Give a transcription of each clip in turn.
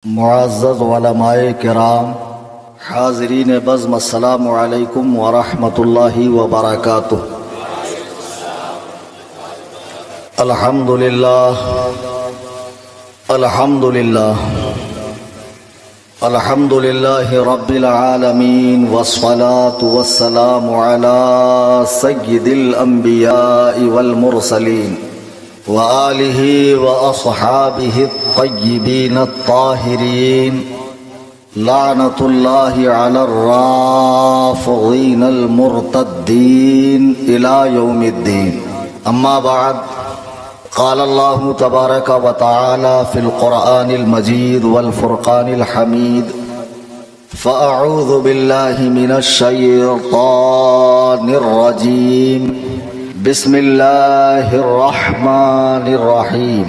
معزز علماء کرام، حاضرین بزم، السلام علیکم ورحمۃ اللہ وبرکاتہ۔ الحمد للہ الحمد للہ الحمد للہ رب العالمین، والصلاة والسلام علی سید الانبیاء والمرسلین وآلہ واصحابہ الطیبین الطاہرین، لعنۃ اللہ علی الرافضین المرتدین الی یوم الدین۔ اما بعد، قال اللہ تبارک و تعالی فی القرآن المجید والفرقان الحمید، فاعوذ باللہ من الشیطان الرجیم، بسم اللہ الرحمن الرحیم،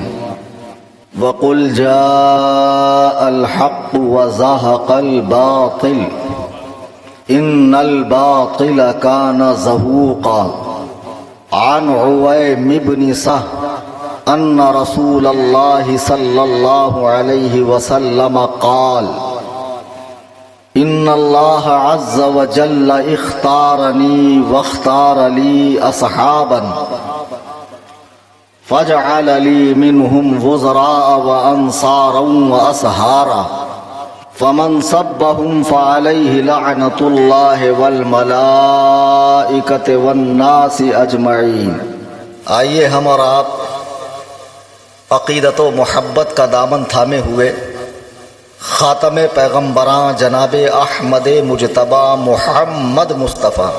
وقل جاء الحق وزهق الباطل ان الباطل كان زهوقا۔ عن عویم بن سهل ان رسول اللہ صلی اللہ علیہ وسلم قال ان اللہ عز وجل اختارنی واختار لی اصحابا فجعل لی منهم وزراء وانصارا واصہارا، فمن سبهم فعلیہ لعنۃ اللہ والملائکۃ والناس اجمعین۔ آئیے ہم اور آپ عقیدت و محبت کا دامن تھامے ہوئے خاتم پیغمبراں جناب احمد مجتبی محمد مصطفیٰ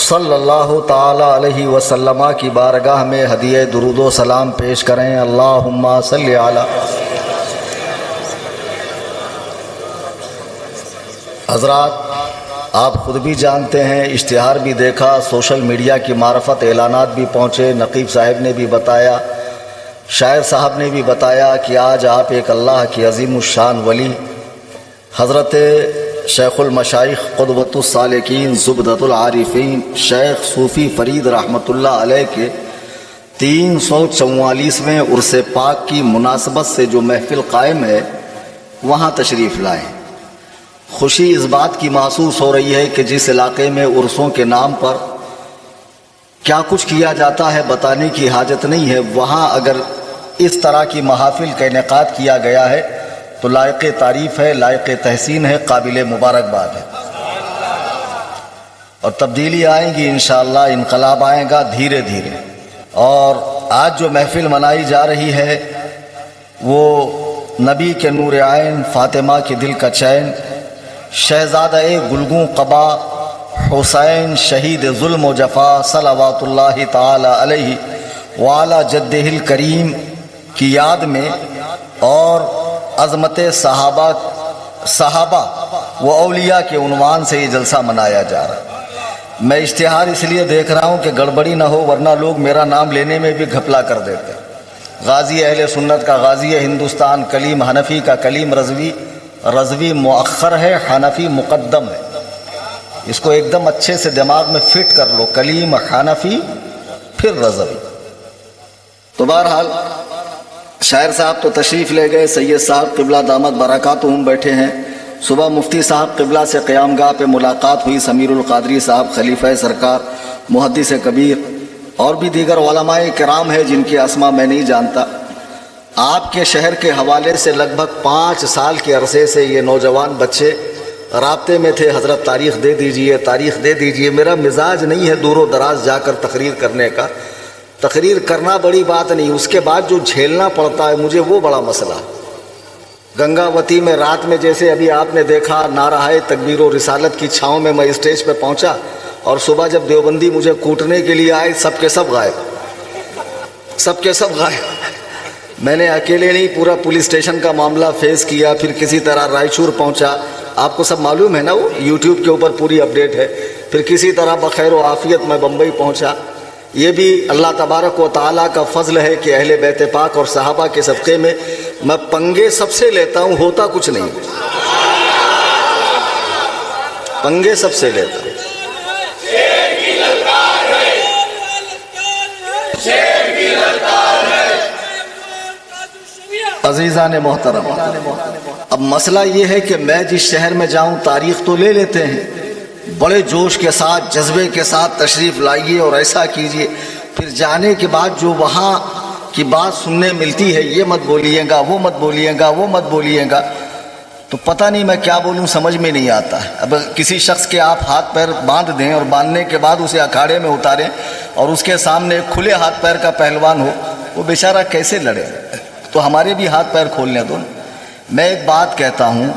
صلی اللہ تعالی علیہ وسلم کی بارگاہ میں ہدیہ درود و سلام پیش کریں۔ اللہم صلی علی۔ حضرات، آپ خود بھی جانتے ہیں، اشتہار بھی دیکھا، سوشل میڈیا کی معرفت، اعلانات بھی پہنچے، نقیب صاحب نے بھی بتایا، شاعر صاحب نے بھی بتایا کہ آج آپ ایک اللہ کی عظیم الشان ولی حضرت شیخ المشائخ قدوۃ السالکین زبدۃ العارفین شیخ صوفی فرید رحمۃ اللہ علیہ کے 344ویں عرس پاک کی مناسبت سے جو محفل قائم ہے وہاں تشریف لائے۔ خوشی اس بات کی محسوس ہو رہی ہے کہ جس علاقے میں عرسوں کے نام پر کیا کچھ کیا جاتا ہے بتانے کی حاجت نہیں ہے، وہاں اگر اس طرح کی محافل کا انعقاد کیا گیا ہے تو لائق تعریف ہے، لائق تحسین ہے، قابل مبارکباد ہے۔ اور تبدیلی آئیں گی انشاءاللہ، انقلاب آئے گا دھیرے دھیرے۔ اور آج جو محفل منائی جا رہی ہے وہ نبی کے نور عین، فاطمہ کے دل کا چین، شہزادہ گلگوں قبا حسین شہید ظلم و جفا صلوات اللہ تعالی علیہ وعلی جدہ الکریم کی یاد میں اور عظمت صحابہ و اولیاء کے عنوان سے یہ جلسہ منایا جا رہا ہے۔ میں اشتہار اس لیے دیکھ رہا ہوں کہ گڑبڑی نہ ہو، ورنہ لوگ میرا نام لینے میں بھی گھپلا کر دیتے ہیں۔ غازی اہل سنت کا غازی ہندوستان، کلیم حنفی کا کلیم رضوی، رضوی مؤخر ہے، حنفی مقدم ہے۔ اس کو ایک دم اچھے سے دماغ میں فٹ کر لو، کلیم حنفی پھر رضوی۔ تو بہرحال شاعر صاحب تو تشریف لے گئے، سید صاحب قبلہ دامت برکاتہم بیٹھے ہیں۔ صبح مفتی صاحب قبلہ سے قیام گاہ پہ ملاقات ہوئی، سمیر القادری صاحب خلیفہ سرکار، محدث کبیر اور بھی دیگر علماء کرام ہیں جن کے اسماء میں نہیں جانتا۔ آپ کے شہر کے حوالے سے لگ بھگ 5 سال کے عرصے سے یہ نوجوان بچے رابطے میں تھے، حضرت تاریخ دے دیجئے، تاریخ دے دیجئے۔ میرا مزاج نہیں ہے دور و دراز جا کر تقریر کرنے کا، تقریر کرنا بڑی بات نہیں، اس کے بعد جو جھیلنا پڑتا ہے مجھے وہ بڑا مسئلہ ہے۔ گنگاوتی میں رات میں جیسے ابھی آپ نے دیکھا نعرہ تکبیر و رسالت کی چھاؤں میں اسٹیج پہ پہنچا، اور صبح جب دیوبندی مجھے کوٹنے کے لیے آئے سب کے سب غائب، سب کے سب غائب۔ میں نے اکیلے نہیں، پورا پولیس اسٹیشن کا معاملہ فیس کیا، پھر کسی طرح رائچور پہنچا، آپ کو سب معلوم ہے نا، وہ یوٹیوب کے اوپر پوری اپڈیٹ ہے، پھر کسی طرح بخیر و عافیت میں بمبئی پہنچا۔ یہ بھی اللہ تبارک و تعالیٰ کا فضل ہے کہ اہل بیت پاک اور صحابہ کے صدقے میں میں پنگے سب سے لیتا ہوں، ہوتا کچھ نہیں، پنگے سب سے لیتا ہوں۔ عزیزان محترم، اب مسئلہ یہ ہے کہ میں جس شہر میں جاؤں تاریخ تو لے لیتے ہیں، بڑے جوش کے ساتھ جذبے کے ساتھ تشریف لائیے اور ایسا کیجئے، پھر جانے کے بعد جو وہاں کی بات سننے ملتی ہے، یہ مت بولیے گا، وہ مت بولیے گا، وہ مت بولیے گا، تو پتہ نہیں میں کیا بولوں، سمجھ میں نہیں آتا ہے۔ اب کسی شخص کے آپ ہاتھ پیر باندھ دیں اور باندھنے کے بعد اسے اکھاڑے میں اتاریں اور اس کے سامنے ایک کھلے ہاتھ پیر کا پہلوان ہو، وہ بیچارہ کیسے لڑے؟ تو ہمارے بھی ہاتھ پیر کھولنے دو۔ میں ایک بات کہتا ہوں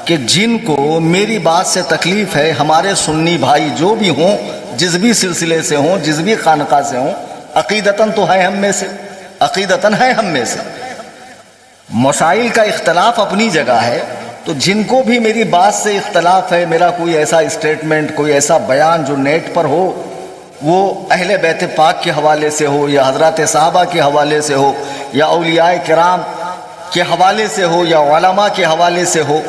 کہ جن کو میری بات سے تکلیف ہے، ہمارے سنی بھائی جو بھی ہوں، جس بھی سلسلے سے ہوں، جس بھی خانقاہ سے ہوں، عقیدتاً تو ہے ہم میں سے، عقیدتاً ہے ہم میں سے، مسائل کا اختلاف اپنی جگہ ہے، تو جن کو بھی میری بات سے اختلاف ہے، میرا کوئی ایسا اسٹیٹمنٹ، کوئی ایسا بیان جو نیٹ پر ہو، وہ اہل بیت پاک کے حوالے سے ہو یا حضرات صحابہ کے حوالے سے ہو یا اولیاء کرام کے حوالے سے ہو یا علماء کے حوالے سے ہو،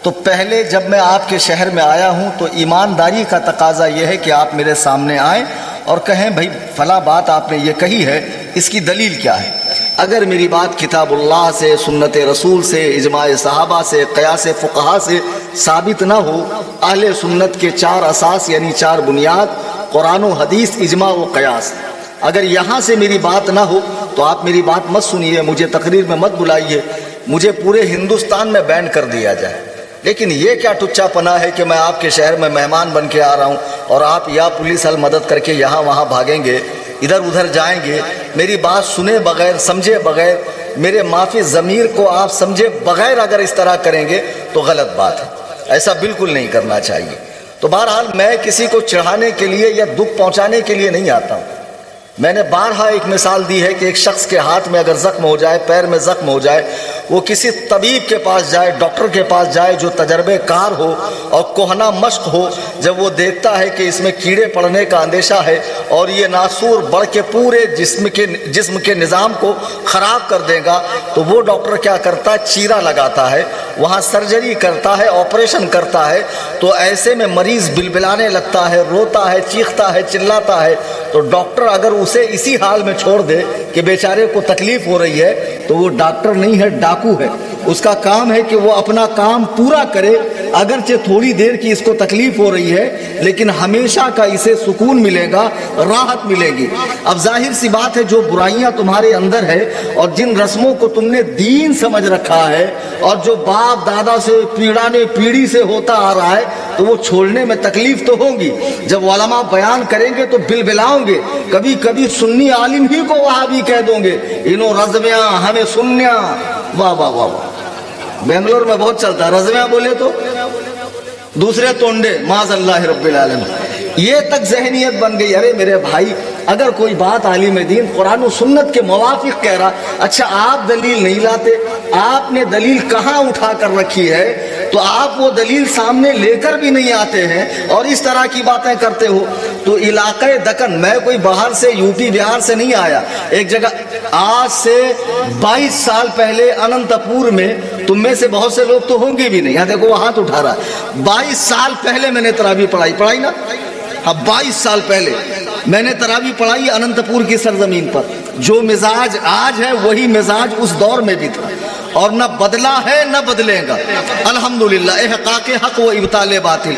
تو پہلے جب میں آپ کے شہر میں آیا ہوں تو ایمانداری کا تقاضا یہ ہے کہ آپ میرے سامنے آئیں اور کہیں بھائی فلاں بات آپ نے یہ کہی ہے، اس کی دلیل کیا ہے؟ اگر میری بات کتاب اللہ سے، سنت رسول سے، اجماع صحابہ سے، قیاس فقہا سے ثابت نہ ہو، اہل سنت کے 4 اساس یعنی 4 بنیاد، قرآن و حدیث، اجماع و قیاس، اگر یہاں سے میری بات نہ ہو تو آپ میری بات مت سنیے، مجھے تقریر میں مت بلائیے، مجھے پورے ہندوستان میں بین کر دیا جائے۔ لیکن یہ کیا ٹچا پنا ہے کہ میں آپ کے شہر میں مہمان بن کے آ رہا ہوں اور آپ یا پولیس ہل مدد کر کے یہاں وہاں بھاگیں گے، ادھر ادھر جائیں گے، میری بات سنے بغیر، سمجھے بغیر، میرے معافی ضمیر کو آپ سمجھے بغیر اگر اس طرح کریں گے تو غلط بات ہے، ایسا بالکل نہیں کرنا چاہیے۔ تو بہرحال میں کسی کو چڑھانے کے لیے یا دکھ پہنچانے کے لیے نہیں آتا ہوں۔ میں نے بارہا ایک مثال دی ہے کہ ایک شخص کے ہاتھ میں اگر زخم ہو جائے، پیر میں زخم ہو جائے، وہ کسی طبیب کے پاس جائے، ڈاکٹر کے پاس جائے جو تجربے کار ہو اور کوہنا مشق ہو، جب وہ دیکھتا ہے کہ اس میں کیڑے پڑنے کا اندیشہ ہے اور یہ ناسور بڑھ کے پورے جسم کے نظام کو خراب کر دے گا، تو وہ ڈاکٹر کیا کرتا ہے؟ چیرا لگاتا ہے، وہاں سرجری کرتا ہے، آپریشن کرتا ہے، تو ایسے میں مریض بلبلانے لگتا ہے، روتا ہے، چیختا ہے، چلاتا ہے، تو ڈاکٹر اگر اسے اسی حال میں چھوڑ دے کہ بیچارے کو تکلیف ہو رہی ہے تو وہ ڈاکٹر نہیں ہے، ڈاکو ہے۔ اس کا کام ہے کہ وہ اپنا کام پورا کرے، اگرچہ تھوڑی دیر کی اس کو تکلیف ہو رہی ہے لیکن ہمیشہ کا اسے سکون ملے گا، راحت ملے گی۔ اب ظاہر سی بات ہے جو برائیاں تمہارے اندر ہے اور جن رسموں کو تم نے دین سمجھ رکھا ہے اور جو باپ دادا سے پیڑانے پیڑھی سے ہوتا آ رہا ہے، تو وہ چھوڑنے میں تکلیف تو ہوگی۔ جب علماء بیان کریں گے تو بلبلاؤں گے، کبھی کبھی سنی عالم ہی کو وہاں بھی کہہ دوں گے انہوں رزمیاں ہمیں سنیاں، واہ واہ واہ واہ، بنگلور میں بہت چلتا ہے، رزمیاں بولے تو دوسرے تونڈے، معاذ اللہ رب العالمین۔ یہ تک ذہنیت بن گئی۔ ارے میرے بھائی، اگر کوئی بات عالم دین قرآن و سنت کے موافق کہہ رہا، اچھا آپ دلیل نہیں لاتے، آپ نے دلیل کہاں اٹھا کر رکھی ہے، تو آپ وہ دلیل سامنے لے کر بھی نہیں آتے ہیں اور اس طرح کی باتیں کرتے ہو۔ تو علاقہ دکن، میں کوئی باہر سے یو پی بہار سے نہیں آیا، ایک جگہ آج سے 22 سال پہلے اننت پور میں، تم میں سے بہت سے لوگ تو ہوں گے بھی نہیں، یہاں دیکھو وہ ہاتھ اٹھا رہا ہے، 22 سال پہلے میں نے تراویح پڑھائی نا، ہاں 22 سال پہلے میں نے تراویح پڑھائی اننت پور کی سرزمین پر۔ جو مزاج آج ہے وہی مزاج اس دور میں بھی تھا اور نہ بدلا ہے نہ بدلے گا، الحمدللہ۔ احقاق حق و ابطال باطل۔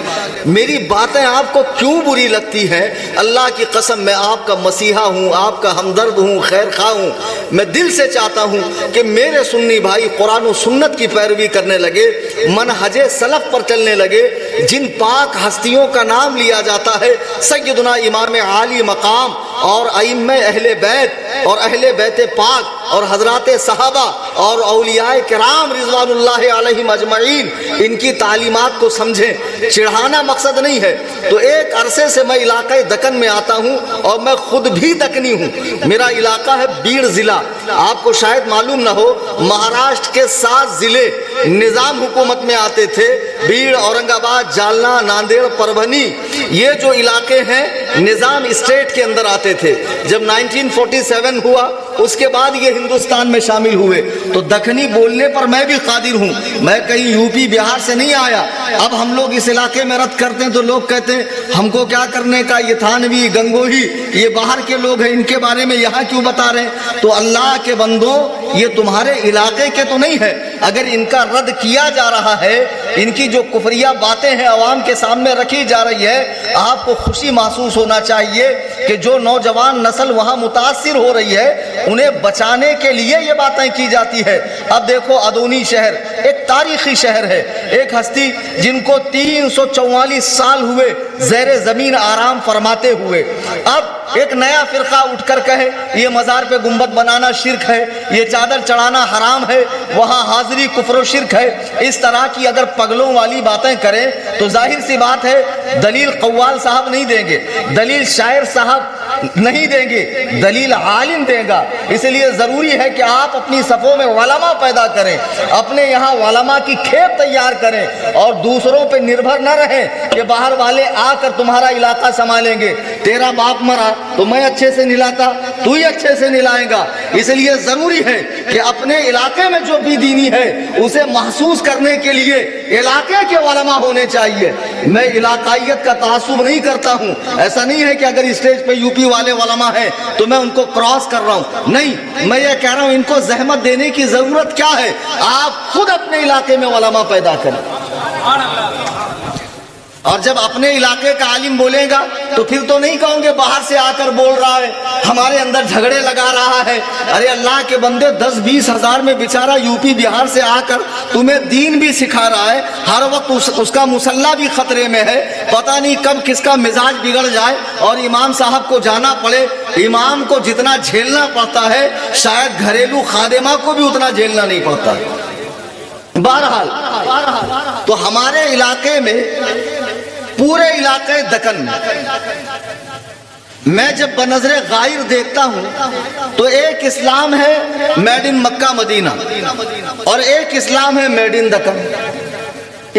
میری باتیں آپ کو کیوں بری لگتی ہے؟ اللہ کی قسم میں آپ کا مسیحا ہوں، آپ کا ہمدرد ہوں، خیر خواہ ہوں۔ میں دل سے چاہتا ہوں کہ میرے سنی بھائی قرآن و سنت کی پیروی کرنے لگے، منہج سلف پر چلنے لگے۔ جن پاک ہستیوں کا نام لیا جاتا ہے، سیدنا امام عالی مقام اور ائمہ اہل بیت اور اہل بیت پاک اور حضرات صحابہ اور اولیاء کرام رضوان اللہ علیہم اجمعین، ان کی تعلیمات کو سمجھیں۔ چڑھانا مقصد نہیں ہے۔ تو ایک عرصے سے میں علاقہ دکن میں آتا ہوں اور میں خود بھی دکنی ہوں۔ میرا علاقہ ہے بیڑ ضلع، آپ کو شاید معلوم نہ ہو، مہاراشٹر کے 7 ضلع نظام حکومت میں آتے تھے، بیڑ، اورنگ آباد، جالنا، ناندیڑ، پربھنی، یہ جو علاقے ہیں نظام اسٹیٹ کے اندر آتے تھے۔ جب 1947 ہوا اس کے بعد یہ ہندوستان میں شامل ہوئے، تو دکنی بولنے پر میں بھی قادر ہوں، میں کہیں یو پی بہار سے نہیں آیا۔ اب ہم لوگ اس علاقے میں رد کرتے ہیں تو لوگ کہتے ہیں ہم کو کیا کرنے کا، یہ تھانوی، گنگوہی یہ باہر کے لوگ ہیں، ان کے بارے میں یہاں کیوں بتا رہے ہیں؟ تو اللہ کے بندوں، یہ تمہارے علاقے کے تو نہیں ہے، اگر ان کا رد کیا جا رہا ہے، ان کی جو کفریہ باتیں ہیں عوام کے سامنے رکھی جا رہی ہے، آپ کو خوشی محسوس ہونا چاہیے کہ جو نوجوان نسل وہاں متاثر ہو رہی ہے انہیں بچانے کے لیے یہ باتیں کی جاتی ہے۔ اب دیکھو ادونی شہر ایک تاریخی شہر ہے، ایک ہستی جن کو 344 سال ہوئے زیر زمین آرام فرماتے ہوئے، اب ایک نیا فرقہ اٹھ کر کہے یہ مزار پہ گنبد بنانا شرک ہے، یہ چادر چڑھانا حرام ہے، وہاں حاضری کفر و شرک ہے، اس طرح کی اگر پگلوں والی باتیں کریں تو ظاہر سی بات ہے دلیل قوال صاحب نہیں دیں گے، دلیل شاعر صاحب نہیں دیں گے، دلیل عالم دے گا۔ اس لیے ضروری ہے کہ آپ اپنی صفوں میں علماء پیدا کریں، اپنے یہاں علماء کی کھیپ تیار کریں، اور دوسروں پہ نربھر نہ رہیں کہ باہر والے آ کر تمہارا علاقہ سنبھالیں گے، تیرا باپ مرا تو میں اچھے سے نلاتا، تو ہی اچھے سے نلائے گا۔ اس لیے ضروری ہے کہ اپنے علاقے میں جو بھی دینی ہے اسے محسوس کرنے کے لیے علاقے کے علماء ہونے چاہیے۔ میں علاقائیت کا تعصب نہیں کرتا ہوں، ایسا نہیں ہے کہ اگر اسٹیج پہ یو پی والے علماء ہیں تو میں ان کو کراس کر رہا ہوں، نہیں، میں یہ کہہ رہا ہوں ان کو زحمت دینے کی ضرورت کیا ہے، آپ خود اپنے علاقے میں علماء پیدا کریں، اور جب اپنے علاقے کا عالم بولے گا تو پھر تو نہیں کہوں گے باہر سے آ کر بول رہا ہے، ہمارے اندر جھگڑے لگا رہا ہے۔ ارے اللہ کے بندے 10-20 ہزار میں بیچارہ یو پی بہار سے آ کر تمہیں دین بھی سکھا رہا ہے، ہر وقت اس کا مسلح بھی خطرے میں ہے، پتہ نہیں کب کس کا مزاج بگڑ جائے اور امام صاحب کو جانا پڑے۔ امام کو جتنا جھیلنا پڑتا ہے شاید گھریلو خادمہ کو بھی اتنا جھیلنا نہیں پڑتا۔ بہرحال تو ہمارے علاقے میں، پورے علاقے دکن میں جب بنظر غائر دیکھتا ہوں تو ایک اسلام ہے میڈ ان مکہ مدینہ اور ایک اسلام ہے میڈ ان دکن۔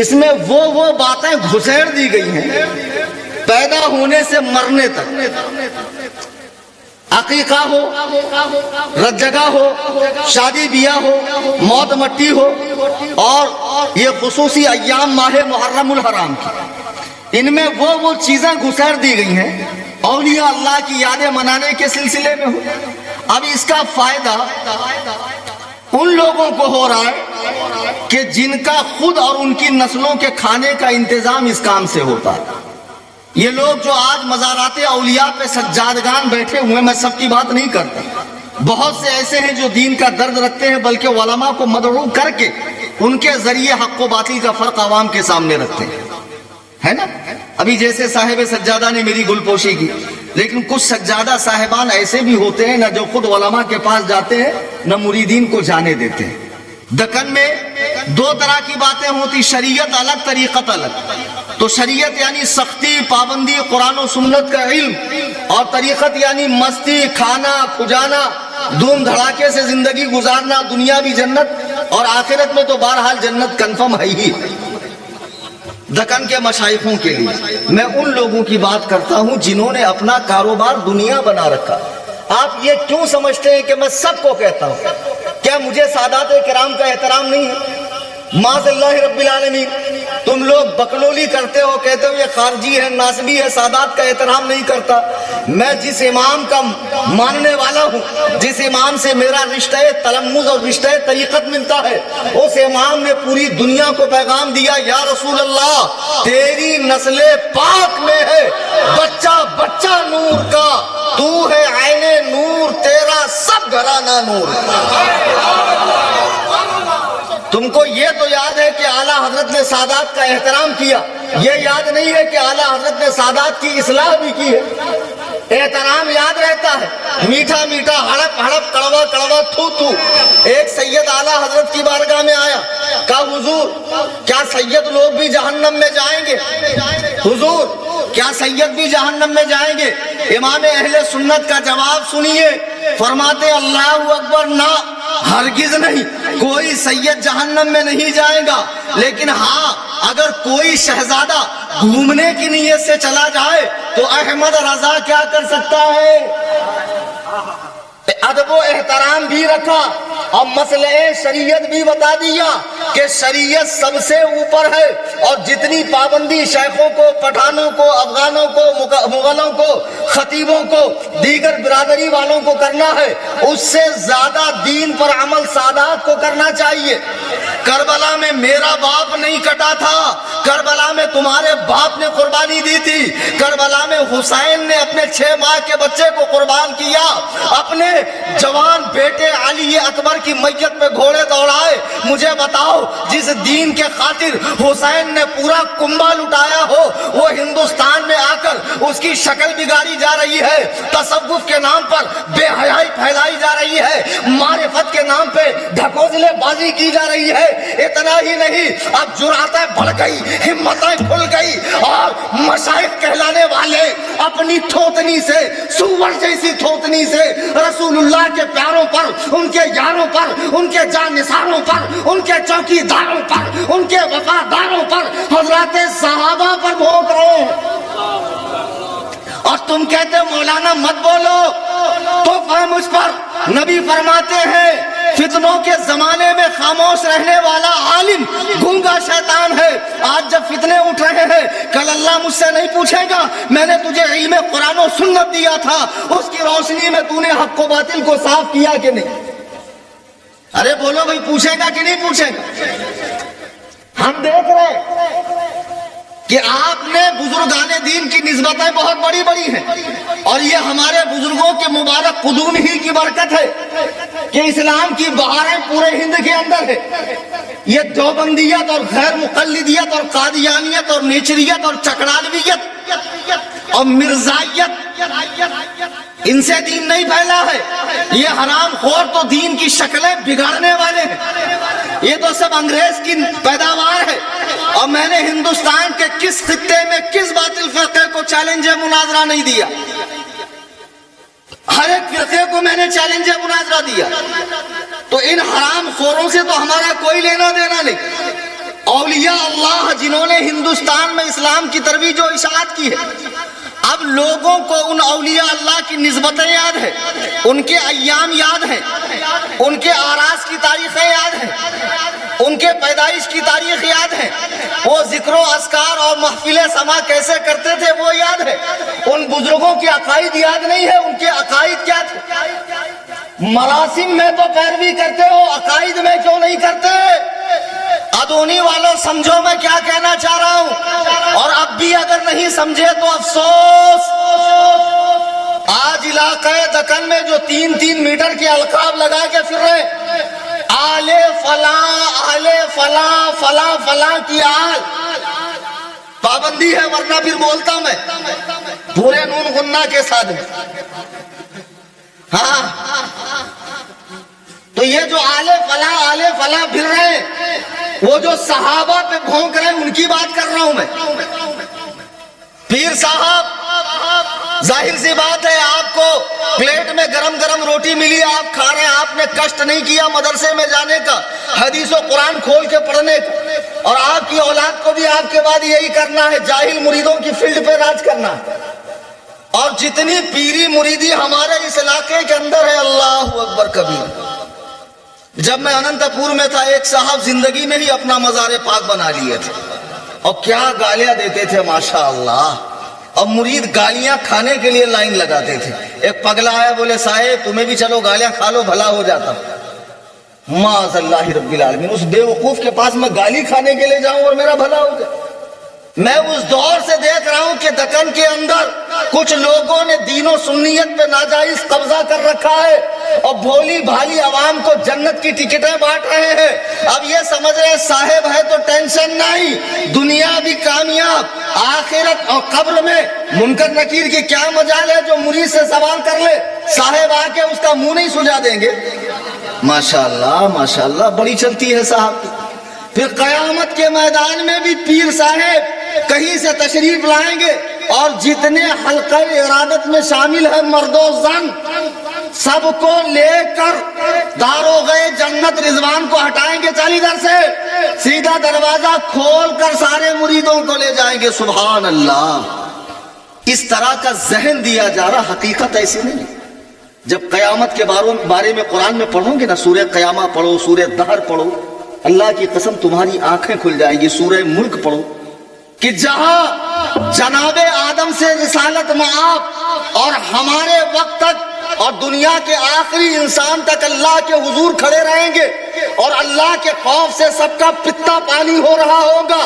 اس میں وہ باتیں گھسیڑ دی گئی ہیں پیدا ہونے سے مرنے تک، عقیقہ ہو، رت جگہ ہو، شادی بیاہ ہو، موت مٹی ہو، اور یہ خصوصی ایام ماہ محرم الحرام کی، ان میں وہ چیزیں گھسیڑ دی گئی ہیں اولیاء اللہ کی یادیں منانے کے سلسلے میں ہو۔ اب اس کا فائدہ ان لوگوں کو ہو رہا ہے کہ جن کا خود اور ان کی نسلوں کے کھانے کا انتظام اس کام سے ہوتا ہے۔ یہ لوگ جو آج مزارات اولیاء پہ سجادگان بیٹھے ہوئے، میں سب کی بات نہیں کرتا، بہت سے ایسے ہیں جو دین کا درد رکھتے ہیں، بلکہ علماء کو مدعو کر کے ان کے ذریعے حق و باطل کا فرق عوام کے سامنے رکھتے ہیں، ہے نا؟ ابھی جیسے صاحب سجادہ نے میری گل پوشی کی، لیکن کچھ سجادہ صاحبان ایسے بھی ہوتے ہیں نہ جو خود علماء کے پاس جاتے ہیں نہ مریدین کو جانے دیتے ہیں۔ دکن میں دو طرح کی باتیں ہوتی، شریعت الگ، طریقت الگ۔ تو شریعت یعنی سختی، پابندی، قرآن و سنت کا علم، اور طریقت یعنی مستی، کھانا کھجانا، دھوم دھڑاکے سے زندگی گزارنا، دنیا بھی جنت اور آخرت میں تو بہرحال جنت کنفرم ہے ہی۔ دکن کے مشائخوں کے لیے میں ان لوگوں کی بات کرتا ہوں جنہوں نے اپنا کاروبار دنیا بنا رکھا۔ آپ یہ کیوں سمجھتے ہیں کہ میں سب کو کہتا ہوں؟ کیا مجھے سادات کرام کا احترام نہیں ہے؟ معاذ اللہ رب العالمین، تم لوگ بکلولی کرتے ہو، کہتے ہو یہ خارجی ہے، ناسبی ہے، سادات کا احترام نہیں کرتا۔ میں جس امام کا ماننے والا ہوں، جس امام سے میرا رشتہ تلمذ اور رشتہ طریقت ملتا ہے، اس امام نے پوری دنیا کو پیغام دیا، یا رسول اللہ تیری نسل پاک میں ہے بچہ بچہ نور کا، تو ہے عین نور، تیرا سب گھرانہ نور۔ تم کو یہ تو یاد ہے کہ اعلیٰ حضرت نے سادات کا احترام کیا، یہ یاد نہیں ہے کہ اعلیٰ حضرت نے سادات کی اصلاح بھی کی ہے۔ احترام یاد رہتا ہے، میٹھا میٹھا، ہڑپ ہڑپ، کڑوا کڑوا، تھو تھو۔ ایک سید اعلیٰ حضرت کی بارگاہ میں آیا، کہا حضور کیا سید لوگ بھی جہنم میں جائیں گے؟ حضور کیا سید بھی جہنم میں جائیں گے؟ امام اہل سنت کا جواب سنیے، فرماتے اللہ اکبر، نہ ہرگز نہیں، کوئی سید جہنم میں نہیں جائے گا، لیکن ہاں اگر کوئی شہزادہ گھومنے کی نیت سے چلا جائے تو احمد رضا کیا کر سکتا ہے؟ ادب و احترام بھی رکھا اور مسئلہ شریعت بھی بتا دیا کہ شریعت سب سے اوپر ہے، اور جتنی پابندی شیخوں کو، پٹھانوں کو، افغانوں کو، مغلوں کو، خطیبوں کو، دیگر برادری والوں کو کرنا ہے، اس سے زیادہ دین پر عمل سادات کو کرنا چاہیے۔ کربلا میں میرا باپ نہیں کٹا تھا، کربلا میں تمہارے باپ نے قربانی دی تھی، کربلا میں حسین نے اپنے 6 ماہ کے بچے کو قربان کیا، اپنے جوان بیٹے علی اکبر کی میت پہ گھوڑے دوڑائے۔ مجھے بتاؤ، جس دین کے خاطر حسین نے پورا کنبہ لٹایا ہو، وہ ہندوستان میں آ کر اس کی شکل بگاڑی جا رہی ہے، تصوف کے نام پر بے حیائی پھیلائی جا رہی ہے، معرفت کے نام پہ ڈھکوسلے بازی کی جا رہی ہے۔ اتنا ہی نہیں، اب جرأتیں بڑھ گئی، ہمتیں کھل گئی، اور مشائخ کہلانے والے اپنی تھوتنی سے، سور جیسی تھوتنی سے رسول اللہ کے پیاروں پر، ان کے یاروں پر، ان کے جانثاروں پر، ان کے چوکی داروں پر، ان کے وفاداروں پر، حضرات صحابہ پر بھونک رہے ہیں، اور تم کہتے مولانا مت بولو، تو فہم اس پر۔ نبی فرماتے ہیں فتنوں کے زمانے میں خاموش رہنے والا عالم گونگا شیطان ہے۔ آج جب فتنے اٹھ رہے ہیں، کل اللہ مجھ سے نہیں پوچھے گا میں نے تجھے علم قرآن و سنت دیا تھا، اس کی روشنی میں تو نے حق و باطل کو صاف کیا کہ نہیں؟ ارے بولو بھائی، پوچھے گا کہ نہیں پوچھے گا؟ ہم دیکھ رہے ہیں کہ آپ نے بزرگان دین کی نسبتیں بہت بڑی بڑی ہیں، اور یہ ہمارے بزرگوں کے مبارک قدوم ہی کی برکت ہے کہ اسلام کی بہاریں پورے ہند کے اندر ہے۔ یہ دیوبندیت اور غیر مقلدیت اور قادیانیت اور نیچریت اور چکڑالویت اور مرزائیت، ان سے دین نہیں پھیلا ہے۔ یہ حرام خور تو دین کی شکلیں بگاڑنے والے ہیں، یہ تو سب انگریز کی پیداوار ہے۔ اور میں نے ہندوستان کے کس خطے میں کس باطل فرقے کو چیلنج مناظرہ نہیں دیا، ہر ایک فرقے کو میں نے چیلنج مناظرہ دیا۔ تو ان حرام خوروں سے تو ہمارا کوئی لینا دینا نہیں۔ اولیاء اللہ جنہوں نے ہندوستان میں اسلام کی ترویج و اشاعت کی ہے، اب لوگوں کو ان اولیاء اللہ کی نسبتیں یاد ہیں، ان کے ایام یاد ہیں، ان کے آراس کی تاریخیں یاد ہیں، ان کے پیدائش کی تاریخ یاد ہے، وہ ذکر و اذکار اور محفل سما کیسے کرتے تھے وہ یاد ہے۔ ان بزرگوں کے عقائد یاد نہیں ہے، ان کے عقائد کیا تھے؟ مراسم میں تو پیروی کرتے ہو، عقائد میں کیوں نہیں کرتے؟ ادونی والوں سمجھو میں کیا کہنا چاہ رہا ہوں، اور اب بھی اگر نہیں سمجھے تو افسوس۔ آج علاقہ دکن میں جو 3-3 میٹر کے القاب لگا کے پھر رہے، آل فلاں، آل فلاں، فلاں فلاں کی آل، پابندی ہے ورنہ پھر بولتا میں پورے نون غنہ کے ساتھ۔ ہاں، تو یہ جو آل فلاں پھر رہے، وہ جو صحابہ پہ بھونک رہے ہیں ان کی بات کر رہا ہوں میں۔ پیر صاحب، ظاہر سی بات ہے آپ کو پلیٹ میں گرم گرم روٹی ملی، آپ کھا رہے ہیں، آپ نے کشٹ نہیں کیا مدرسے میں جانے کا، حدیث و قرآن کھول کے پڑھنے کا، اور آپ کی اولاد کو بھی آپ کے بعد یہی کرنا ہے، جاہل مریدوں کی فیلڈ پہ راج کرنا ہے۔ اور جتنی پیری مریدی ہمارے اس علاقے کے اندر ہے، اللہ اکبر کبیر۔ جب میں اننت پور میں تھا، ایک صاحب زندگی میں ہی اپنا مزار پاک بنا لیے تھے، اور کیا گالیاں دیتے تھے ماشاءاللہ، اور مرید گالیاں کھانے کے لیے لائن لگاتے تھے۔ ایک پگلا آیا، بولے صاحب تمہیں بھی چلو گالیاں کھا لو، بھلا ہو جاتا۔ معاذ اللہ رب العالمین، اس بے وقوف کے پاس میں گالی کھانے کے لیے جاؤں اور میرا بھلا ہو جائے؟ میں اس دور سے دیکھ رہا ہوں کہ دکن کے اندر کچھ لوگوں نے دین و سنیت پہ ناجائز قبضہ کر رکھا ہے، اور بھولی بھالی عوام کو جنت کی ٹکٹیں بانٹ رہے ہیں۔ اب یہ سمجھ رہے صاحب ہے تو ٹینشن نہیں، دنیا بھی کامیاب، آخرت اور قبر میں منکر نکیر کی کیا مجال ہے؟ جو مرید سے سوال کر لے، صاحب آ کے اس کا منہ نہیں سجا دیں گے۔ ماشاءاللہ ماشاءاللہ، بڑی چلتی ہے صاحب کی۔ پھر قیامت کے میدان میں بھی پیر صاحب کہیں سے تشریف لائیں گے، اور جتنے حلقہ ارادت میں شامل ہیں مرد و زن، سب کو لے کر داروغے جنت رضوان کو ہٹائیں گے 40 در سے, سیدھا دروازہ کھول کر سارے مریدوں کو لے جائیں گے. سبحان اللہ. اس طرح کا ذہن دیا جا رہا, حقیقت ایسی نہیں. جب قیامت کے بارے میں قرآن میں پڑھو گے نا, سورہ قیامہ پڑھو, سورہ دہر پڑھو, اللہ کی قسم تمہاری آنکھیں کھل جائیں گی. سورہ ملک پڑھو کہ جہاں جناب آدم سے رسالت مآب اور ہمارے وقت تک اور دنیا کے آخری انسان تک اللہ کے حضور کھڑے رہیں گے, اور اللہ کے خوف سے سب کا پتا پانی ہو رہا ہوگا.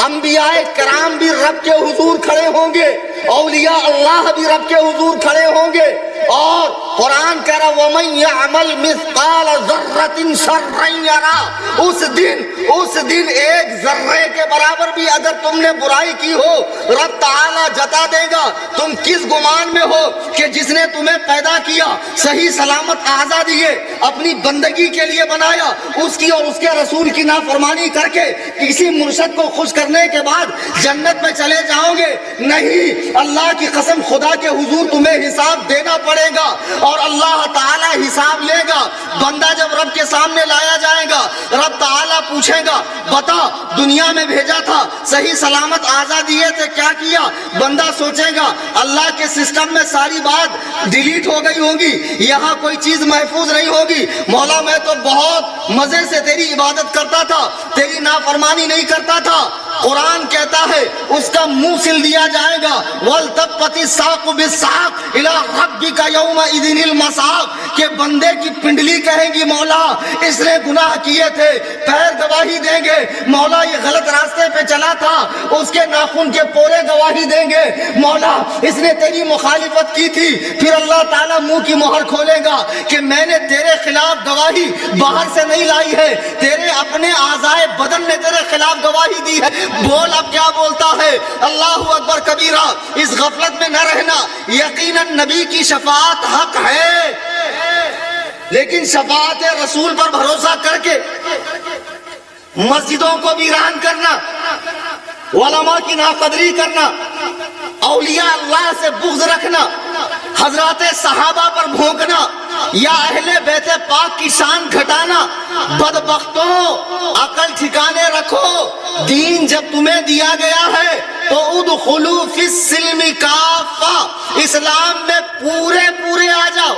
انبیاء کرام بھی رب کے حضور کھڑے ہوں گے, اولیاء اللہ بھی رب کے حضور کھڑے ہوں گے. اور قرآن کہہ رہا وَمَن يَعْمَلْ مِثْقَالَ ذَرَّةٍ شَرًّا يَرَهُ. اس دن ایک ذرے کے برابر بھی اگر تم نے برائی کی ہو, رب تعالیٰ جتا دے گا. تم کس گمان میں ہو کہ جس نے تمہیں پیدا کیا, صحیح سلامت آزاد دیے, اپنی بندگی کے لیے بنایا, اس کی اور اس کے رسول کی نافرمانی کر کے کسی مرشد کو خوش کرنے کے بعد جنت میں چلے جاؤ گے؟ نہیں. اللہ کی قسم خدا کے حضور تمہیں حساب دینا پڑے گا, اور اللہ تعالیٰ حساب لے گا. بندہ جب رب کے سامنے لایا جائے گا, رب تعالیٰ پوچھے گا بتا دنیا میں بھیجا تھا, صحیح سلامت آزاد دیے تھے, کیا کیا؟ بندہ سوچے گا اللہ کے سسٹم میں ساری بات ڈیلیٹ ہو گئی ہوگی, یہاں کوئی چیز محفوظ نہیں ہوگی. مولا میں تو بہت مزے سے تیری عبادت کرتا تھا, تیری نافرمانی نہیں کرتا تھا. قرآن کہتا ہے اس کا منہ سل دیا جائے گا. وَالْتَفَّتِ السَّاقُ بِالسَّاقِ إِلَىٰ رَبِّكَ يَوْمَئِذٍ الْمَسَاقُ کہ بندے کی پنڈلی کہے گی مولا اس نے گناہ کیے تھے. پیر گواہی دیں گے مولا یہ غلط راستے پہ چلا تھا, اس کے ناخن کے پورے گواہی دیں گے مولا اس نے تیری مخالفت کی تھی. پھر اللہ تعالیٰ منہ کی مہر کھولے گا کہ میں نے تیرے خلاف گواہی باہر سے نہیں لائی ہے, تیرے اپنے اعضائے بدن نے تیرے خلاف گواہی دی ہے. بول اب کیا بولتا ہے؟ اللہ اکبر کبیرہ. اس غفلت میں نہ رہنا. یقیناً نبی کی شفاعت حق ہے, لیکن شفاعت رسول پر بھروسہ کر کے مسجدوں کو ویران کرنا, علماء کی ناقدری کرنا, اولیاء اللہ سے بغض رکھنا, حضرات صحابہ پر بھونکنا یا اہل بیت پاک کی شان گھٹانا, بدبختوں عقل ٹھکانے رکھو. دین جب تمہیں دیا گیا ہے تو ادخلوا فی السلم کافہ, اسلام میں پورے آ جاؤ.